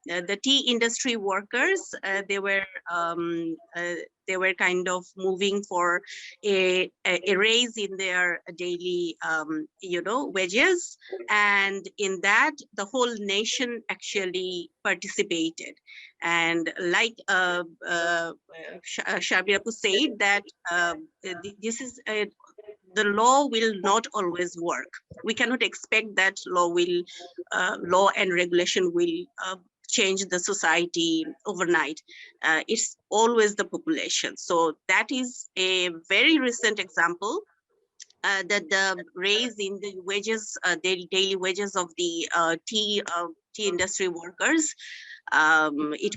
the tea industry workers they were kind of moving for a raise in their daily wages, and in that the whole nation actually participated. And like Shabir Apu said, that this is the law will not always work. We cannot expect that law and regulation will change the society overnight. It's always the population. So that is a very recent example that the raise in the wages, daily wages of the tea industry workers, it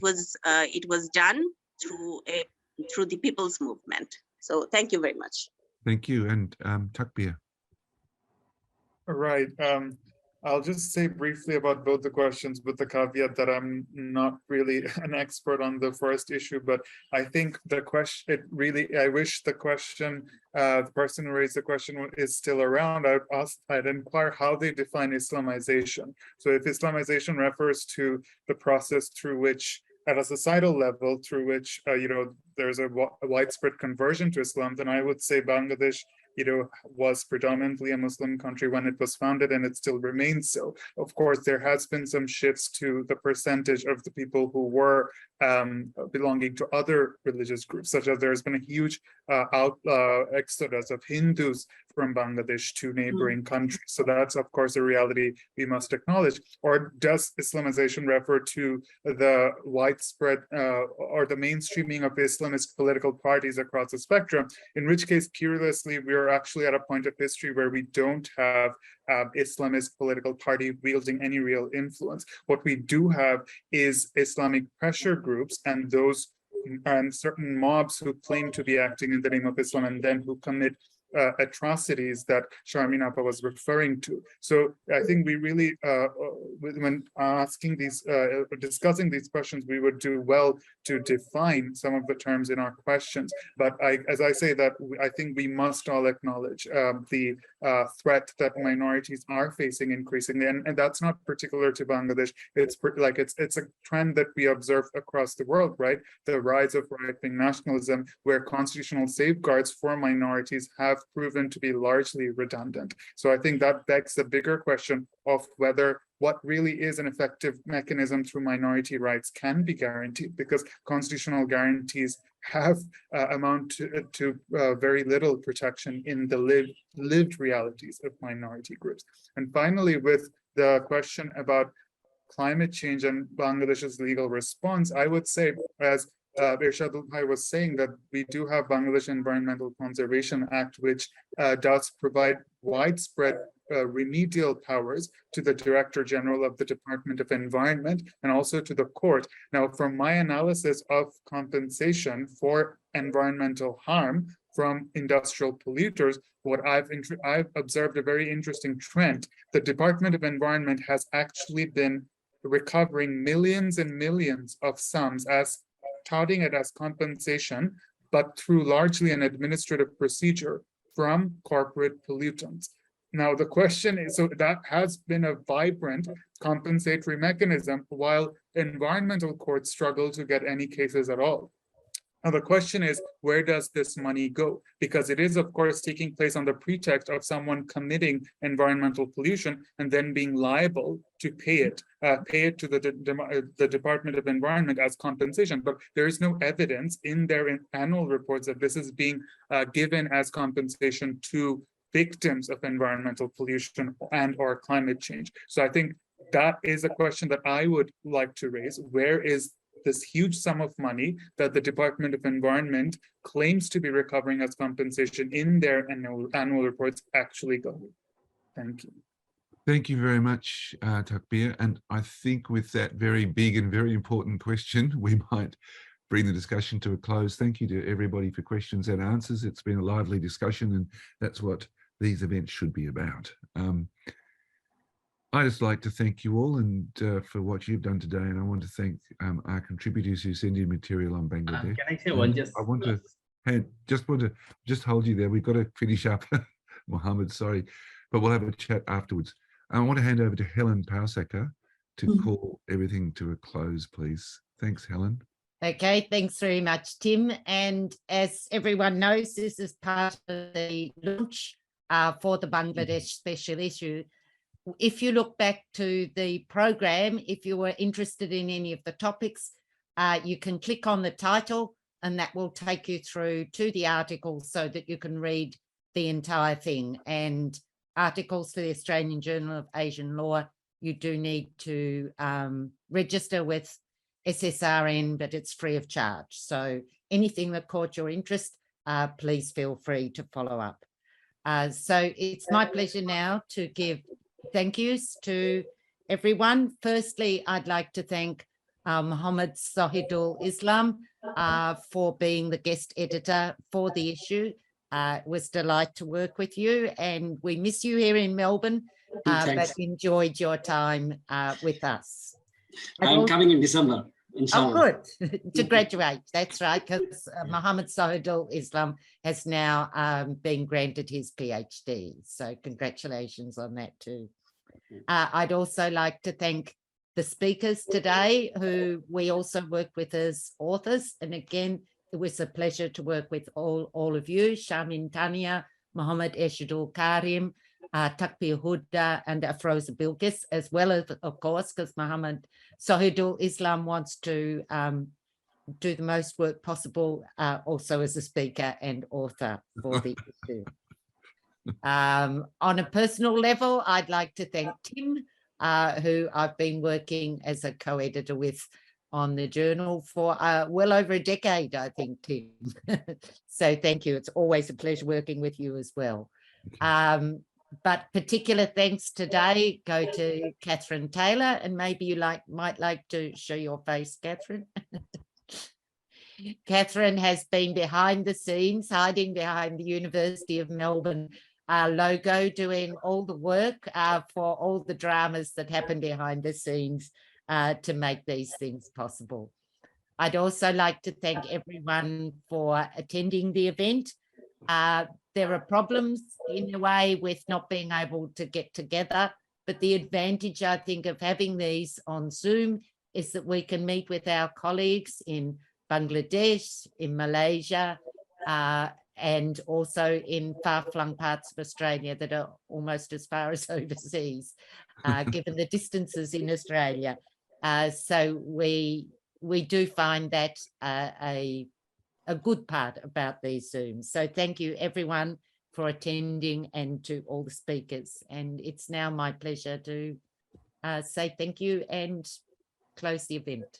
was done through the people's movement. So thank you very much. Thank you. And Takbir. Right. I'll just say briefly about both the questions with the caveat that I'm not really an expert on the first issue, but I think the question, I wish the question, the person who raised the question is still around. I'd inquire how they define Islamization. So if Islamization refers to the process through which, at a societal level, through which, there's a widespread conversion to Islam, then I would say Bangladesh was predominantly a Muslim country when it was founded, and it still remains so. Of course, there has been some shifts to the percentage of the people who were belonging to other religious groups, such as there's been a huge exodus of Hindus from Bangladesh to neighboring countries. So that's, of course, a reality we must acknowledge. Or does Islamization refer to the widespread or the mainstreaming of Islamist political parties across the spectrum? In which case, curiously, we are actually at a point of history where we don't have Islamist political party wielding any real influence. What we do have is Islamic pressure groups and those and certain mobs who claim to be acting in the name of Islam and then who commit atrocities that Sharmin Appa was referring to. So I think we really, when asking these, discussing these questions, we would do well to define some of the terms in our questions. But as I say that, I think we must all acknowledge the threat that minorities are facing increasingly, and that's not particular to Bangladesh. It's it's a trend that we observe across the world, right? The rise of right-wing nationalism, where constitutional safeguards for minorities have proven to be largely redundant. So I think that begs the bigger question of whether what really is an effective mechanism through minority rights can be guaranteed, because constitutional guarantees have amount to very little protection in the lived realities of minority groups. And finally, with the question about climate change and Bangladesh's legal response, I would say, as Irshadul Bhai was saying, that we do have Bangladesh Environmental Conservation Act, which does provide widespread remedial powers to the Director General of the Department of Environment and also to the court. Now, from my analysis of compensation for environmental harm from industrial polluters, what I've observed a very interesting trend. The Department of Environment has actually been recovering millions and millions of sums as touting it as compensation, but through largely an administrative procedure from corporate pollutants. Now, the question is, so that has been a vibrant compensatory mechanism while environmental courts struggle to get any cases at all. Now, the question is, where does this money go? Because it is, of course, taking place on the pretext of someone committing environmental pollution and then being liable to pay it to the Department of Environment as compensation. But there is no evidence in their annual reports that this is being given as compensation to victims of environmental pollution and or climate change. So I think that is a question that I would like to raise. Where is this huge sum of money that the Department of Environment claims to be recovering as compensation in their annual reports actually going? Thank you. Thank you very much, Takbir. And I think with that very big and very important question, we might bring the discussion to a close. Thank you to everybody for questions and answers. It's been a lively discussion, and that's what these events should be about. I just like to thank you all and for what you've done today, and I want to thank our contributors who send in material on Bangladesh. Can I say one just? I want to just hold you there. We've got to finish up, Mohammed. Sorry, but we'll have a chat afterwards. I want to hand over to Helen Pausaka to call everything to a close, please. Thanks, Helen. Okay, thanks very much, Tim. And as everyone knows, this is part of the launch for the Bangladesh special issue. If you look back to the program, if you were interested in any of the topics, you can click on the title and that will take you through to the article so that you can read the entire thing. And articles for the Australian Journal of Asian Law, you do need to register with SSRN, but it's free of charge. So anything that caught your interest, please feel free to follow up. So it's my pleasure now to give thank yous to everyone. Firstly, I'd like to thank Mohammed Sahidul Islam for being the guest editor for the issue. It was a delight to work with you, and we miss you here in Melbourne, but enjoyed your time with us. I'm coming in December. Inshallah. Oh, good. To graduate. That's right, because Mohammed Sahidul Islam has now been granted his PhD. So congratulations on that too. I'd also like to thank the speakers today, who we also work with as authors. And again, it was a pleasure to work with all of you, Sharmin Tania, Mohammed Eshadul Karim, Takbir Hudda, and Afroza Bilgis, as well as, of course, because Mohammed Sahidul Islam wants to do the most work possible, also as a speaker and author for the issue. On a personal level, I'd like to thank Tim, who I've been working as a co-editor with on the journal for well over a decade, I think, Tim. So thank you. It's always a pleasure working with you as well. But particular thanks today go to Catherine Taylor, and maybe you might like to show your face, Catherine. Catherine has been behind the scenes, hiding behind the University of Melbourne logo, doing all the work for all the dramas that happen behind the scenes to make these things possible. I'd also like to thank everyone for attending the event. There are problems in a way with not being able to get together, but the advantage, I think, of having these on Zoom is that we can meet with our colleagues in Bangladesh, in Malaysia, and also in far-flung parts of Australia that are almost as far as overseas, given the distances in Australia. So we do find that a good part about these Zooms. So thank you everyone for attending and to all the speakers. And it's now my pleasure to say thank you and close the event.